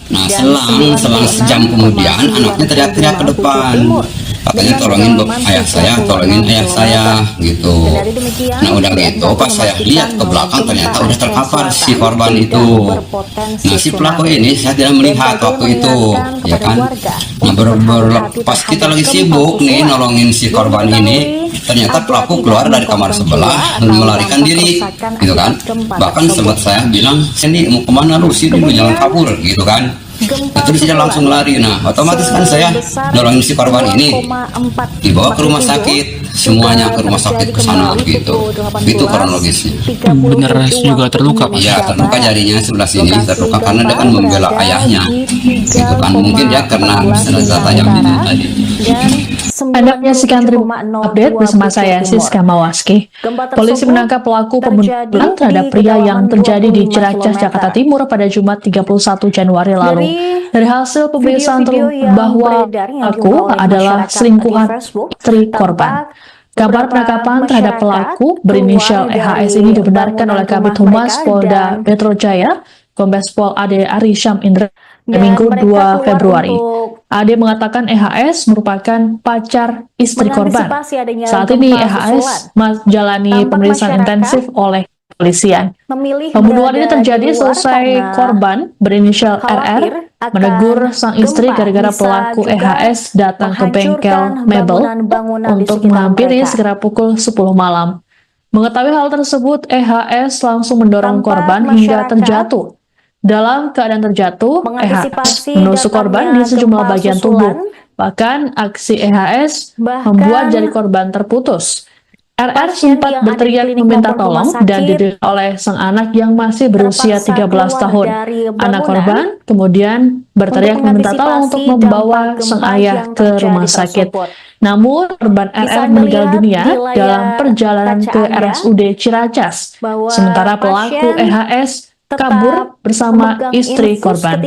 [SPEAKER 3] Nah selang sejam kemudian anaknya teriak-teriak ke depan, katanya tolongin ayah saya gitu. Nah udah gitu pas saya lihat ke belakang ternyata udah terkapar si korban itu. Nah si pelaku ini saya tidak melihat waktu itu, ya kan. Nah pas kita lagi sibuk nih nolongin si korban ini, ternyata pelaku keluar dari kamar sebelah melarikan diri, gitu kan. Bahkan sahabat saya bilang, "Sini mau kemana lu? Sini lu jangan kabur," gitu kan. Nah, terus dia langsung lari. Nah otomatis kan saya nolongin si korban ini, dibawa ke rumah sakit, semuanya ke rumah sakit ke sana gitu. Itu kronologisnya.
[SPEAKER 4] Bener juga terluka Pak?
[SPEAKER 3] Ya, terluka jarinya sebelah sini, terluka karena dia kan membela ayahnya, gitu kan. Mungkin dia karena senjata tajam itu tadi.
[SPEAKER 1] Anda menyaksikan update bersama saya, Siska Mawaski. Polisi menangkap pelaku pembunuhan terhadap pria yang terjadi di Ciracas, Jakarta Timur pada Jumat 31 Januari lalu. Dari hasil pemeriksaan terungkap bahwa pelaku adalah selingkuhan istri korban. Kabar penangkapan terhadap pelaku berinisial EHS ini dibenarkan oleh Kabid Humas Polda Metro Jaya, Kombes Pol Ade Arisham Indra, Minggu 2 Februari. Ade mengatakan EHS merupakan pacar istri korban. Saat ini EHS menjalani pemeriksaan intensif oleh kepolisian. Pembunuhan ini terjadi selesai korban berinisial RR menegur sang istri gara-gara pelaku EHS datang ke bengkel mebel untuk menghampiri segera pukul 10 malam. Mengetahui hal tersebut, EHS langsung mendorong korban hingga terjatuh. Dalam keadaan terjatuh, EHS menusuk korban di sejumlah bagian tubuh. Bahkan aksi EHS membuat jari korban terputus. RR sempat berteriak meminta tolong dan didengar oleh sang anak yang masih berusia 13 tahun. Anak korban kemudian berteriak meminta tolong untuk membawa sang ayah ke rumah sakit. Namun, korban RR meninggal dunia dalam perjalanan ke RSUD Ciracas. Sementara pelaku EHS kabur bersama istri korban.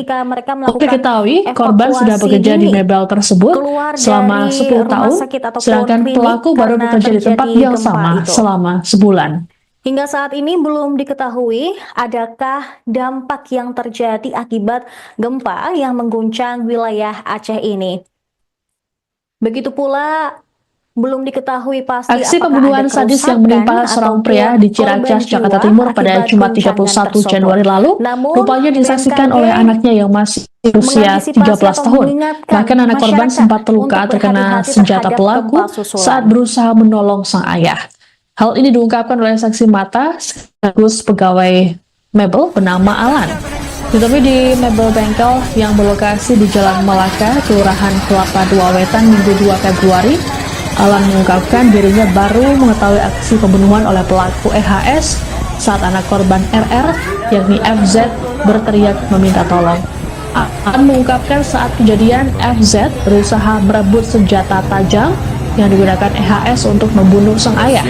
[SPEAKER 1] Untuk diketahui, korban sudah bekerja di mebel tersebut selama 10 tahun, sedangkan pelaku baru bekerja di tempat yang sama selama sebulan.
[SPEAKER 2] Hingga saat ini belum diketahui adakah dampak yang terjadi akibat gempa yang mengguncang wilayah Aceh ini. Begitu pula belum diketahui pasti
[SPEAKER 1] aksi pembunuhan sadis yang menimpa seorang pria di Ciracas, Jakarta Timur pada Jumat 31 Januari lalu rupanya disaksikan oleh anaknya yang masih berusia 13 tahun. Bahkan anak korban sempat terluka terkena senjata pelaku saat berusaha menolong sang ayah. Hal ini diungkapkan oleh saksi mata sekaligus pegawai mebel bernama Alan. Ditemui di mebel bengkel yang berlokasi di Jalan Melaka, Kelurahan Kelapa II Wetan, Minggu 2 Februari, Alan mengungkapkan dirinya baru mengetahui aksi pembunuhan oleh pelaku EHS saat anak korban RR, yakni FZ, berteriak meminta tolong. Alan mengungkapkan saat kejadian FZ berusaha merebut senjata tajam yang digunakan EHS untuk membunuh sang ayah.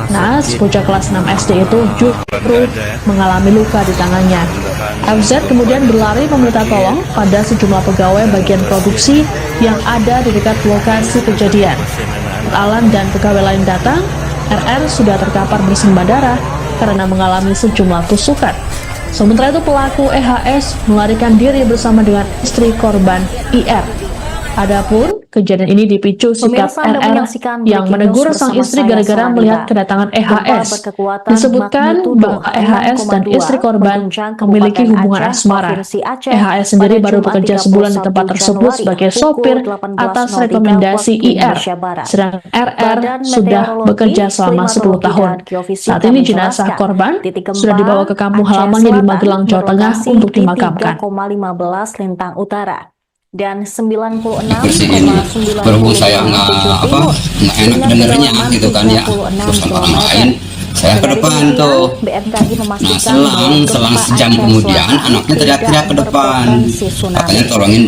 [SPEAKER 1] Nah, bocah kelas 6 SD itu justru mengalami luka di tangannya. FZ kemudian berlari meminta tolong pada sejumlah pegawai bagian produksi yang ada di dekat lokasi kejadian. Alan dan pegawai lain datang, RR sudah terkapar bersimbah darah karena mengalami sejumlah tusukan. Sementara itu pelaku EHS melarikan diri bersama dengan istri korban IR. Adapun kejadian ini dipicu sikap RR yang menegur sang istri gara-gara melihat kedatangan EHS. Disebutkan bahwa EHS dan istri korban memiliki hubungan asmara. EHS sendiri baru bekerja sebulan di tempat tersebut sebagai sopir atas rekomendasi IR, sedangkan RR sudah bekerja selama 10 tahun. Saat ini jenazah korban sudah dibawa ke kampung halamannya di Magelang, Jawa Tengah untuk dimakamkan.
[SPEAKER 2] 3,15 Lintang Utara dan 96,9
[SPEAKER 3] berhubung saya nggak enak dengernya gitu kan ya, terus orang lain saya ke depan tuh. Nah, selang sejam kemudian anaknya teriak-teriak ke depan, katanya tolongin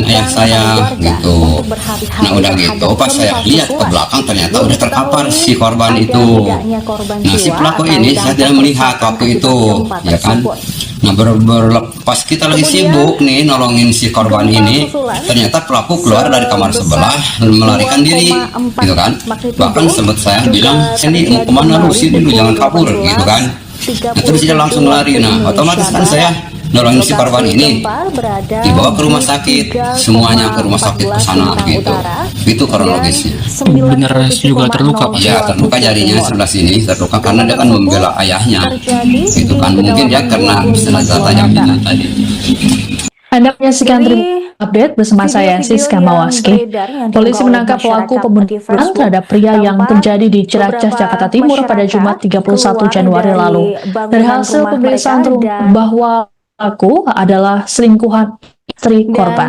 [SPEAKER 3] ayah saya gitu. Nah udah gitu pas saya lihat ke belakang ternyata udah terkapar si korban itu. Nah si pelaku ini saya tidak melihat waktu itu, ya kan. Nah pas kita lagi sibuk nih nolongin si korban ini, ternyata pelaku keluar dari kamar sebelah melarikan diri gitu kan. Bahkan sempat saya bilang, "Sini mau kemana lu, sini lu jangan kabur," gitu kan. Nah, terus dia langsung lari. Nah otomatis kan saya nolongin si korban ini dibawa ke rumah sakit, semuanya ke rumah sakit ke sana gitu. Itu kronologisnya.
[SPEAKER 4] Bener juga terluka, Pak?
[SPEAKER 3] Ya, terluka jarinya sebelah sini, terluka karena dia kan membela ayahnya. Itu kan mungkin dia karena senjata tajamnya tadi.
[SPEAKER 1] Anda menyaksikan update bersama saya, Siska Mawaski. Polisi menangkap pelaku pembunuhan terhadap pria yang terjadi di Ciracas, Jakarta Timur pada Jumat 31 Januari lalu. Dari hasil pemeriksaan terungkap bahwa pelaku adalah selingkuhan istri korban.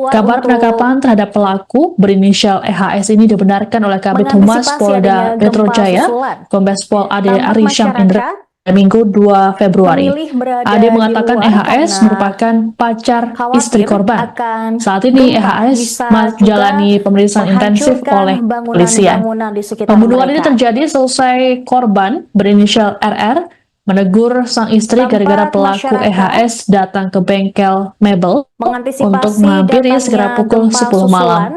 [SPEAKER 1] Kabar penangkapan terhadap pelaku berinisial EHS ini dibenarkan oleh Kabid Humas Polda Metro Jaya, Kombes Pol Ade Arisham Indra, Minggu 2 Februari.
[SPEAKER 2] Memilih berada
[SPEAKER 1] Ade
[SPEAKER 2] di
[SPEAKER 1] mengatakan
[SPEAKER 2] luar
[SPEAKER 1] EHS
[SPEAKER 2] karena
[SPEAKER 1] merupakan pacar
[SPEAKER 2] khawatir
[SPEAKER 1] istri korban.
[SPEAKER 2] akan
[SPEAKER 1] Saat ini
[SPEAKER 2] gempa
[SPEAKER 1] EHS
[SPEAKER 2] bisa
[SPEAKER 1] menjalani
[SPEAKER 2] juga
[SPEAKER 1] pemeriksaan intensif
[SPEAKER 2] menghancurkan
[SPEAKER 1] oleh polisian.
[SPEAKER 2] bangunan-bangunan di sekitar
[SPEAKER 1] Pembunuhan ini
[SPEAKER 2] mereka.
[SPEAKER 1] terjadi selesai korban berinisial RR menegur sang istri
[SPEAKER 2] Tampak
[SPEAKER 1] gara-gara pelaku
[SPEAKER 2] masyarakat
[SPEAKER 1] EHS datang ke bengkel mebel
[SPEAKER 2] mengantisipasi
[SPEAKER 1] untuk menghampiri
[SPEAKER 2] datangnya
[SPEAKER 1] sekitar pukul
[SPEAKER 2] gempa
[SPEAKER 1] 10 malam.
[SPEAKER 2] susulan.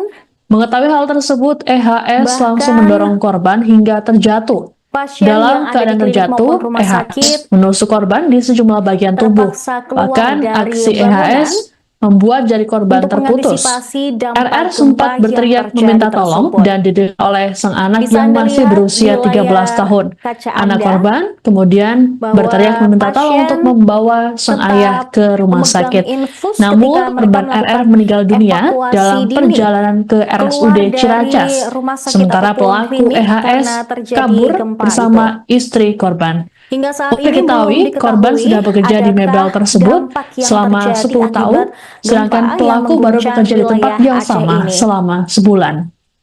[SPEAKER 1] Mengetahui hal tersebut, EHS langsung
[SPEAKER 2] Bahkan
[SPEAKER 1] mendorong korban hingga terjatuh.
[SPEAKER 2] Pasien
[SPEAKER 1] Dalam
[SPEAKER 2] yang ada di
[SPEAKER 1] keadaan
[SPEAKER 2] klinik
[SPEAKER 1] terjatuh,
[SPEAKER 2] maupun rumah sakit
[SPEAKER 1] EHS menusuk korban di sejumlah bagian tubuh.
[SPEAKER 2] terpaksa keluar
[SPEAKER 1] Bahkan
[SPEAKER 2] dari
[SPEAKER 1] aksi
[SPEAKER 2] bangunan
[SPEAKER 1] EHS membuat jari korban
[SPEAKER 2] untuk
[SPEAKER 1] terputus.
[SPEAKER 2] mengantisipasi dampak
[SPEAKER 1] RR
[SPEAKER 2] gempa
[SPEAKER 1] sempat
[SPEAKER 2] yang
[SPEAKER 1] berteriak
[SPEAKER 2] terjadi
[SPEAKER 1] meminta tolong
[SPEAKER 2] tersebut.
[SPEAKER 1] dan didengar oleh sang anak
[SPEAKER 2] Bisa
[SPEAKER 1] yang
[SPEAKER 2] Anda
[SPEAKER 1] masih
[SPEAKER 2] lihat
[SPEAKER 1] berusia
[SPEAKER 2] di
[SPEAKER 1] 13
[SPEAKER 2] layar
[SPEAKER 1] tahun.
[SPEAKER 2] kaca
[SPEAKER 1] Anak
[SPEAKER 2] Anda
[SPEAKER 1] korban kemudian
[SPEAKER 2] bahwa
[SPEAKER 1] berteriak meminta tolong
[SPEAKER 2] pasien
[SPEAKER 1] untuk membawa sang
[SPEAKER 2] tetap
[SPEAKER 1] ayah ke rumah
[SPEAKER 2] memegang
[SPEAKER 1] sakit.
[SPEAKER 2] infus
[SPEAKER 1] Namun
[SPEAKER 2] ketika mereka
[SPEAKER 1] korban RR
[SPEAKER 2] melakukan
[SPEAKER 1] meninggal dunia
[SPEAKER 2] evakuasi
[SPEAKER 1] dalam
[SPEAKER 2] dini
[SPEAKER 1] perjalanan ke
[SPEAKER 2] keluar
[SPEAKER 1] RSUD
[SPEAKER 2] dari
[SPEAKER 1] Ciracas.
[SPEAKER 2] rumah sakit
[SPEAKER 1] Sementara
[SPEAKER 2] ataupun
[SPEAKER 1] pelaku
[SPEAKER 2] klinik
[SPEAKER 1] EHS
[SPEAKER 2] karena terjadi
[SPEAKER 1] kabur
[SPEAKER 2] gempa
[SPEAKER 1] bersama
[SPEAKER 2] itu.
[SPEAKER 1] istri korban.
[SPEAKER 2] Hingga saat
[SPEAKER 1] Untuk
[SPEAKER 2] ini belum
[SPEAKER 1] diketahui,
[SPEAKER 2] diketahui
[SPEAKER 1] korban sudah bekerja di mebel
[SPEAKER 2] adakah
[SPEAKER 1] tersebut
[SPEAKER 2] dampak yang
[SPEAKER 1] selama
[SPEAKER 2] terjadi
[SPEAKER 1] 10 tahun,
[SPEAKER 2] akibat
[SPEAKER 1] sedangkan
[SPEAKER 2] gempa yang
[SPEAKER 1] pelaku baru
[SPEAKER 2] mengguncang
[SPEAKER 1] bekerja di tempat
[SPEAKER 2] wilayah
[SPEAKER 1] yang
[SPEAKER 2] Aceh
[SPEAKER 1] sama
[SPEAKER 2] ini.
[SPEAKER 1] selama sebulan.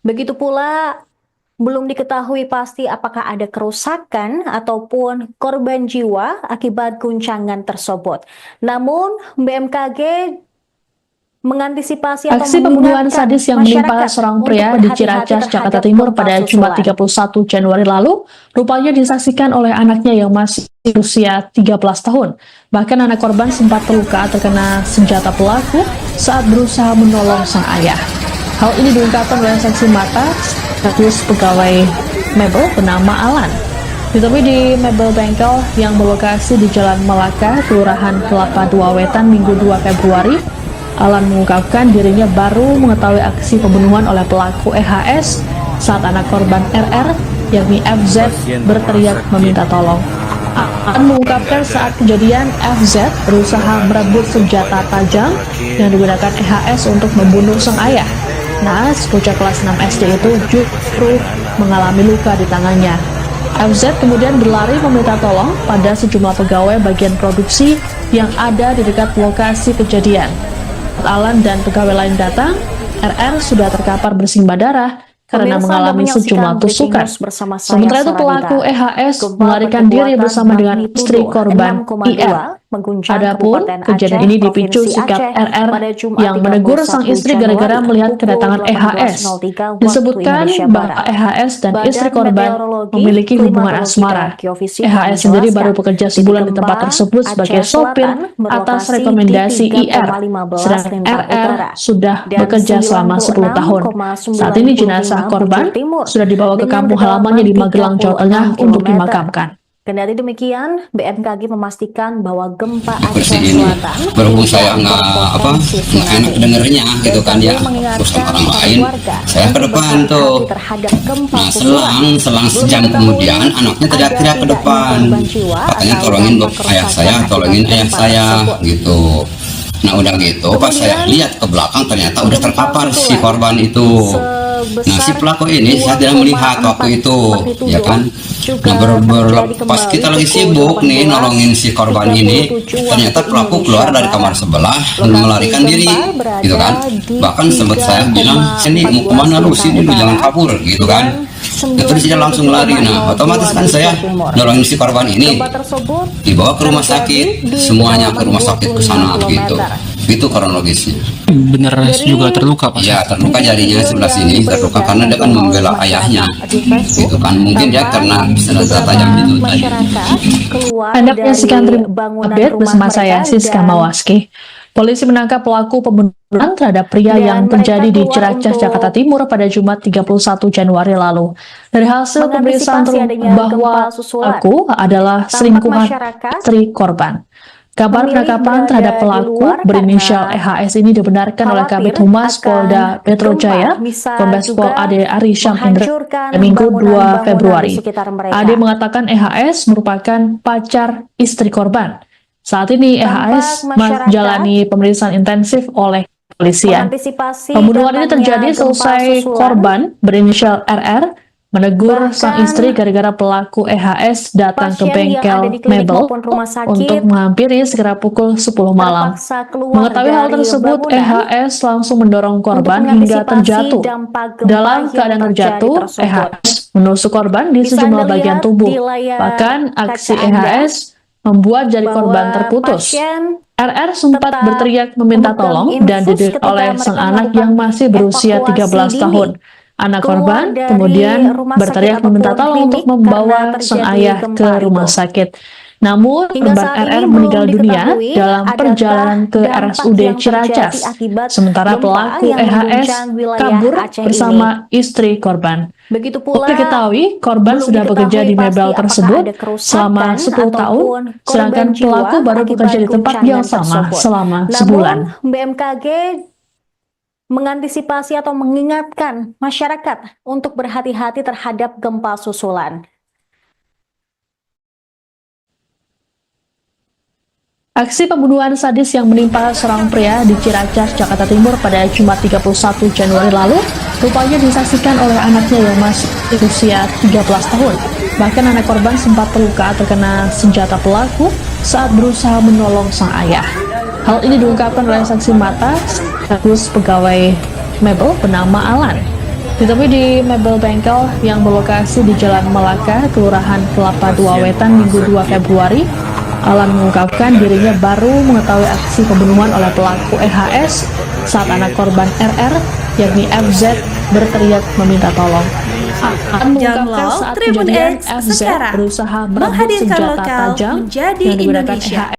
[SPEAKER 2] Begitu pula belum diketahui pasti apakah ada kerusakan ataupun korban jiwa akibat guncangan tersebut. Namun BMKG mengantisipasi atau
[SPEAKER 1] Aksi pembunuhan
[SPEAKER 2] mengingatkan
[SPEAKER 1] sadis yang menimpa
[SPEAKER 2] masyarakat
[SPEAKER 1] seorang
[SPEAKER 2] untuk
[SPEAKER 1] pria di
[SPEAKER 2] berhati-hati
[SPEAKER 1] Ciracas,
[SPEAKER 2] terhadap
[SPEAKER 1] Jakarta Timur
[SPEAKER 2] gempa
[SPEAKER 1] pada Jumat
[SPEAKER 2] susulan.
[SPEAKER 1] 31 Januari lalu, rupanya disaksikan oleh anaknya yang masih usia 13 tahun. Bahkan anak korban sempat terluka terkena senjata pelaku saat berusaha menolong sang ayah. Hal ini diungkapkan oleh saksi mata status pegawai mebel bernama Alan. Ditemui di mebel bengkel yang berlokasi di Jalan Melaka, Kelurahan Kelapa II Wetan, Minggu 2 Februari, Alan mengungkapkan dirinya baru mengetahui aksi pembunuhan oleh pelaku EHS saat anak korban RR, yakni FZ, berteriak meminta tolong. Alan mengungkapkan saat kejadian FZ berusaha merebut senjata tajam yang digunakan EHS untuk membunuh sang ayah. Naas, bocah kelas 6 SD itu justru mengalami luka di tangannya. FZ kemudian berlari meminta tolong pada sejumlah pegawai bagian produksi yang ada di dekat lokasi kejadian. Alan dan pegawai lain datang, RR sudah terkapar bersimbah darah karena
[SPEAKER 2] Pemirsa,
[SPEAKER 1] mengalami
[SPEAKER 2] Anda
[SPEAKER 1] sejumlah
[SPEAKER 2] menyaksikan
[SPEAKER 1] tusukan.
[SPEAKER 2] Breaking News bersama saya,
[SPEAKER 1] Sementara itu
[SPEAKER 2] Saradita.
[SPEAKER 1] pelaku EHS
[SPEAKER 2] Gempa
[SPEAKER 1] melarikan diri
[SPEAKER 2] berkekuatan
[SPEAKER 1] bersama dengan
[SPEAKER 2] magnitudo
[SPEAKER 1] istri korban
[SPEAKER 2] 6,2
[SPEAKER 1] IR.
[SPEAKER 2] mengguncang
[SPEAKER 1] Adapun
[SPEAKER 2] Kabupaten
[SPEAKER 1] kejadian
[SPEAKER 2] Aceh,
[SPEAKER 1] ini dipicu
[SPEAKER 2] Provinsi
[SPEAKER 1] sikap
[SPEAKER 2] Aceh
[SPEAKER 1] RR
[SPEAKER 2] pada Jumat
[SPEAKER 1] yang menegur sang
[SPEAKER 2] 31
[SPEAKER 1] istri gara-gara
[SPEAKER 2] Januari
[SPEAKER 1] melihat
[SPEAKER 2] pukul
[SPEAKER 1] kedatangan EHS.
[SPEAKER 2] 18.03 waktu
[SPEAKER 1] Disebutkan
[SPEAKER 2] Indonesia
[SPEAKER 1] bahwa
[SPEAKER 2] Barat.
[SPEAKER 1] EHS dan istri
[SPEAKER 2] Badan
[SPEAKER 1] korban
[SPEAKER 2] Meteorologi,
[SPEAKER 1] memiliki hubungan
[SPEAKER 2] Klimatologi,
[SPEAKER 1] asmara.
[SPEAKER 2] dan Geofisika
[SPEAKER 1] EHS sendiri baru
[SPEAKER 2] menjelaskan,
[SPEAKER 1] bekerja
[SPEAKER 2] titik
[SPEAKER 1] sebulan di
[SPEAKER 2] gempa
[SPEAKER 1] tempat tersebut sebagai
[SPEAKER 2] Aceh
[SPEAKER 1] sopir
[SPEAKER 2] Selatan
[SPEAKER 1] atas
[SPEAKER 2] berlokasi
[SPEAKER 1] rekomendasi
[SPEAKER 2] di
[SPEAKER 1] IR,
[SPEAKER 2] 3,15
[SPEAKER 1] sedangkan
[SPEAKER 2] lintang
[SPEAKER 1] RR
[SPEAKER 2] utara
[SPEAKER 1] sudah
[SPEAKER 2] dan
[SPEAKER 1] bekerja selama 10 tahun. Saat ini jenazah
[SPEAKER 2] 96,95
[SPEAKER 1] korban
[SPEAKER 2] bujur timur
[SPEAKER 1] sudah dibawa ke
[SPEAKER 2] dengan
[SPEAKER 1] kampung halamannya di Magelang, Jawa Tengah
[SPEAKER 2] 36
[SPEAKER 1] untuk
[SPEAKER 2] kilometer.
[SPEAKER 1] dimakamkan.
[SPEAKER 2] Kendati demikian, BMKG memastikan bahwa gempa Aceh
[SPEAKER 3] seperti ini
[SPEAKER 2] Selatan
[SPEAKER 3] berhubung saya
[SPEAKER 2] tidak
[SPEAKER 3] nggak
[SPEAKER 2] berpotensi
[SPEAKER 3] enak
[SPEAKER 2] tsunami.
[SPEAKER 3] dengernya gitu kan ya,
[SPEAKER 2] BMKG
[SPEAKER 3] urusan
[SPEAKER 2] mengingatkan
[SPEAKER 3] orang
[SPEAKER 2] para
[SPEAKER 3] lain
[SPEAKER 2] warga
[SPEAKER 3] saya ke
[SPEAKER 2] untuk
[SPEAKER 3] depan
[SPEAKER 2] berhati-hati
[SPEAKER 3] tuh.
[SPEAKER 2] terhadap gempa
[SPEAKER 3] Nah
[SPEAKER 2] susulan.
[SPEAKER 3] selang
[SPEAKER 2] Belum
[SPEAKER 3] sejam
[SPEAKER 2] diketahui
[SPEAKER 3] kemudian anaknya
[SPEAKER 2] ada
[SPEAKER 3] teriak-teriak ke
[SPEAKER 2] tidaknya
[SPEAKER 3] depan,
[SPEAKER 2] korban jiwa
[SPEAKER 3] katanya
[SPEAKER 2] atau
[SPEAKER 3] tolongin
[SPEAKER 2] dampak
[SPEAKER 3] ayah saya,
[SPEAKER 2] kerusakan
[SPEAKER 3] tolongin
[SPEAKER 2] akibat
[SPEAKER 3] ayah
[SPEAKER 2] gempa
[SPEAKER 3] saya
[SPEAKER 2] tersebut.
[SPEAKER 3] gitu. Nah udah gitu pas saya
[SPEAKER 2] Kemudian,
[SPEAKER 3] lihat ke belakang ternyata udah
[SPEAKER 2] gempa
[SPEAKER 3] terkapar si
[SPEAKER 2] susulan
[SPEAKER 3] korban itu. Nah si
[SPEAKER 2] sebesar
[SPEAKER 3] pelaku ini saya tidak melihat
[SPEAKER 2] 2,4
[SPEAKER 3] waktu itu
[SPEAKER 2] magnitudo
[SPEAKER 3] ya kan.
[SPEAKER 2] juga
[SPEAKER 3] Nah
[SPEAKER 2] terjadi
[SPEAKER 3] pas
[SPEAKER 2] kembali
[SPEAKER 3] kita lagi
[SPEAKER 2] pukul
[SPEAKER 3] sibuk nih
[SPEAKER 2] 18.37
[SPEAKER 3] nolongin si korban ini, ternyata
[SPEAKER 2] waktu
[SPEAKER 3] pelaku
[SPEAKER 2] Indonesia
[SPEAKER 3] keluar dari kamar
[SPEAKER 2] Barat.
[SPEAKER 3] sebelah
[SPEAKER 2] Lokasi
[SPEAKER 3] melarikan diri
[SPEAKER 2] gempa berada
[SPEAKER 3] gitu kan.
[SPEAKER 2] di
[SPEAKER 3] Bahkan sempat saya bilang sini mau kemana lu, sini lu jangan kabur gitu kan. Itu dia langsung lari. Nah otomatis kan saya nolongin si korban ini
[SPEAKER 2] Gempa tersebut
[SPEAKER 3] dibawa ke rumah sakit,
[SPEAKER 2] terjadi di
[SPEAKER 3] semuanya ke rumah
[SPEAKER 2] kedalaman
[SPEAKER 3] sakit ke sana
[SPEAKER 2] 25
[SPEAKER 3] gitu.
[SPEAKER 2] kilometer.
[SPEAKER 3] Itu kronologisnya.
[SPEAKER 4] Bener juga terluka Pak?
[SPEAKER 3] Ya terluka jarinya sebelah sini terluka karena dia kan membela ayahnya gitu kan, mungkin dia karena senjata tajam itu tadi.
[SPEAKER 1] Anda menyaksikan update bersama saya Siska Mawaski. Polisi menangkap pelaku pembunuhan terhadap pria yang terjadi di Ciracas, Jakarta Timur pada Jumat 31 Januari lalu. Dari hasil pemeriksaan bahwa pelaku adalah selingkuhan istri korban. Kabar penangkapan terhadap pelaku berinisial EHS ini dibenarkan oleh Kabid Humas Polda Metro Jaya, Kombes Pol Ade Arisham Indra, Minggu 2 Februari. Ade mengatakan EHS merupakan pacar istri korban. Saat ini EHS menjalani pemeriksaan intensif oleh polisian. Pembunuhan ini terjadi selesai korban berinisial RR menegur
[SPEAKER 2] Bahkan
[SPEAKER 1] sang istri gara-gara pelaku EHS datang ke
[SPEAKER 2] pasien yang
[SPEAKER 1] bengkel
[SPEAKER 2] ada di klinik
[SPEAKER 1] mebel
[SPEAKER 2] maupun rumah sakit
[SPEAKER 1] untuk menghampiri segera pukul 10 malam.
[SPEAKER 2] terpaksa keluar
[SPEAKER 1] Mengetahui hal
[SPEAKER 2] dari
[SPEAKER 1] tersebut,
[SPEAKER 2] bangunan
[SPEAKER 1] EHS langsung mendorong
[SPEAKER 2] untuk
[SPEAKER 1] korban hingga
[SPEAKER 2] mengantisipasi
[SPEAKER 1] terjatuh.
[SPEAKER 2] dampak gempa
[SPEAKER 1] Dalam
[SPEAKER 2] yang
[SPEAKER 1] keadaan
[SPEAKER 2] terjadi
[SPEAKER 1] terjatuh,
[SPEAKER 2] tersebut.
[SPEAKER 1] EHS menusuk korban di
[SPEAKER 2] Bisa
[SPEAKER 1] sejumlah
[SPEAKER 2] Anda
[SPEAKER 1] bagian
[SPEAKER 2] lihat
[SPEAKER 1] tubuh.
[SPEAKER 2] di layar
[SPEAKER 1] Bahkan aksi
[SPEAKER 2] kaca Anda
[SPEAKER 1] EHS membuat jari
[SPEAKER 2] bahwa
[SPEAKER 1] korban terputus.
[SPEAKER 2] pasien
[SPEAKER 1] RR sempat
[SPEAKER 2] tetap
[SPEAKER 1] berteriak meminta
[SPEAKER 2] memegang
[SPEAKER 1] tolong dan
[SPEAKER 2] infus
[SPEAKER 1] didorong
[SPEAKER 2] ketika
[SPEAKER 1] oleh
[SPEAKER 2] mereka
[SPEAKER 1] sang anak
[SPEAKER 2] melakukan
[SPEAKER 1] yang masih berusia
[SPEAKER 2] evakuasi
[SPEAKER 1] 13
[SPEAKER 2] dini
[SPEAKER 1] tahun. Anak
[SPEAKER 2] keluar
[SPEAKER 1] korban
[SPEAKER 2] dari
[SPEAKER 1] kemudian
[SPEAKER 2] rumah sakit
[SPEAKER 1] berteriak meminta
[SPEAKER 2] ataupun
[SPEAKER 1] tolong untuk
[SPEAKER 2] klinik
[SPEAKER 1] membawa
[SPEAKER 2] karena
[SPEAKER 1] sang
[SPEAKER 2] terjadi
[SPEAKER 1] ayah
[SPEAKER 2] gempa
[SPEAKER 1] ke rumah
[SPEAKER 2] itu.
[SPEAKER 1] sakit. Namun,
[SPEAKER 2] Hingga
[SPEAKER 1] korban
[SPEAKER 2] saat ini
[SPEAKER 1] RR
[SPEAKER 2] belum
[SPEAKER 1] meninggal dunia
[SPEAKER 2] diketahui
[SPEAKER 1] dalam
[SPEAKER 2] adakah
[SPEAKER 1] perjalanan ke
[SPEAKER 2] dampak
[SPEAKER 1] RSUD
[SPEAKER 2] yang
[SPEAKER 1] Ciracas.
[SPEAKER 2] terjadi akibat
[SPEAKER 1] Sementara
[SPEAKER 2] gempa
[SPEAKER 1] pelaku
[SPEAKER 2] yang
[SPEAKER 1] EHS
[SPEAKER 2] mengguncang wilayah
[SPEAKER 1] kabur
[SPEAKER 2] Aceh
[SPEAKER 1] bersama
[SPEAKER 2] ini.
[SPEAKER 1] istri korban.
[SPEAKER 2] Begitu
[SPEAKER 1] Untuk
[SPEAKER 2] pula
[SPEAKER 1] diketahui, korban
[SPEAKER 2] belum
[SPEAKER 1] sudah bekerja
[SPEAKER 2] diketahui
[SPEAKER 1] di mebel
[SPEAKER 2] pasti apakah
[SPEAKER 1] tersebut
[SPEAKER 2] ada kerusakan
[SPEAKER 1] selama 10 tahun,
[SPEAKER 2] ataupun
[SPEAKER 1] sedangkan
[SPEAKER 2] korban
[SPEAKER 1] pelaku
[SPEAKER 2] jiwa
[SPEAKER 1] baru bekerja
[SPEAKER 2] akibat
[SPEAKER 1] di tempat yang
[SPEAKER 2] guncangan
[SPEAKER 1] sama
[SPEAKER 2] tersebut.
[SPEAKER 1] selama
[SPEAKER 2] Namun,
[SPEAKER 1] sebulan.
[SPEAKER 2] BMKG mengantisipasi atau mengingatkan masyarakat untuk berhati-hati terhadap gempa susulan.
[SPEAKER 1] Aksi pembunuhan sadis yang menimpa seorang pria di Ciracas, Jakarta Timur pada Jumat 31 Januari lalu rupanya disaksikan oleh anaknya yang masih berusia 13 tahun. Bahkan anak korban sempat terluka terkena senjata pelaku saat berusaha menolong sang ayah. Hal ini diungkapkan oleh saksi mata sekaligus pegawai mebel bernama Alan. Ditemui di mebel bengkel yang berlokasi di Jalan Melaka, Kelurahan Kelapa II Wetan, Minggu 2 Februari, Alan mengungkapkan dirinya baru mengetahui aksi pembunuhan oleh pelaku EHS saat anak korban RR, yakni FZ, berteriak meminta tolong. Alan mengungkapkan saat
[SPEAKER 5] Tribun
[SPEAKER 1] kejadian
[SPEAKER 5] X
[SPEAKER 1] FZ
[SPEAKER 5] sekarang
[SPEAKER 1] berusaha merebut
[SPEAKER 5] menghadirkan
[SPEAKER 1] senjata
[SPEAKER 5] lokal
[SPEAKER 1] tajam
[SPEAKER 5] menjadi
[SPEAKER 1] yang digunakan
[SPEAKER 5] Indonesia.
[SPEAKER 1] EHS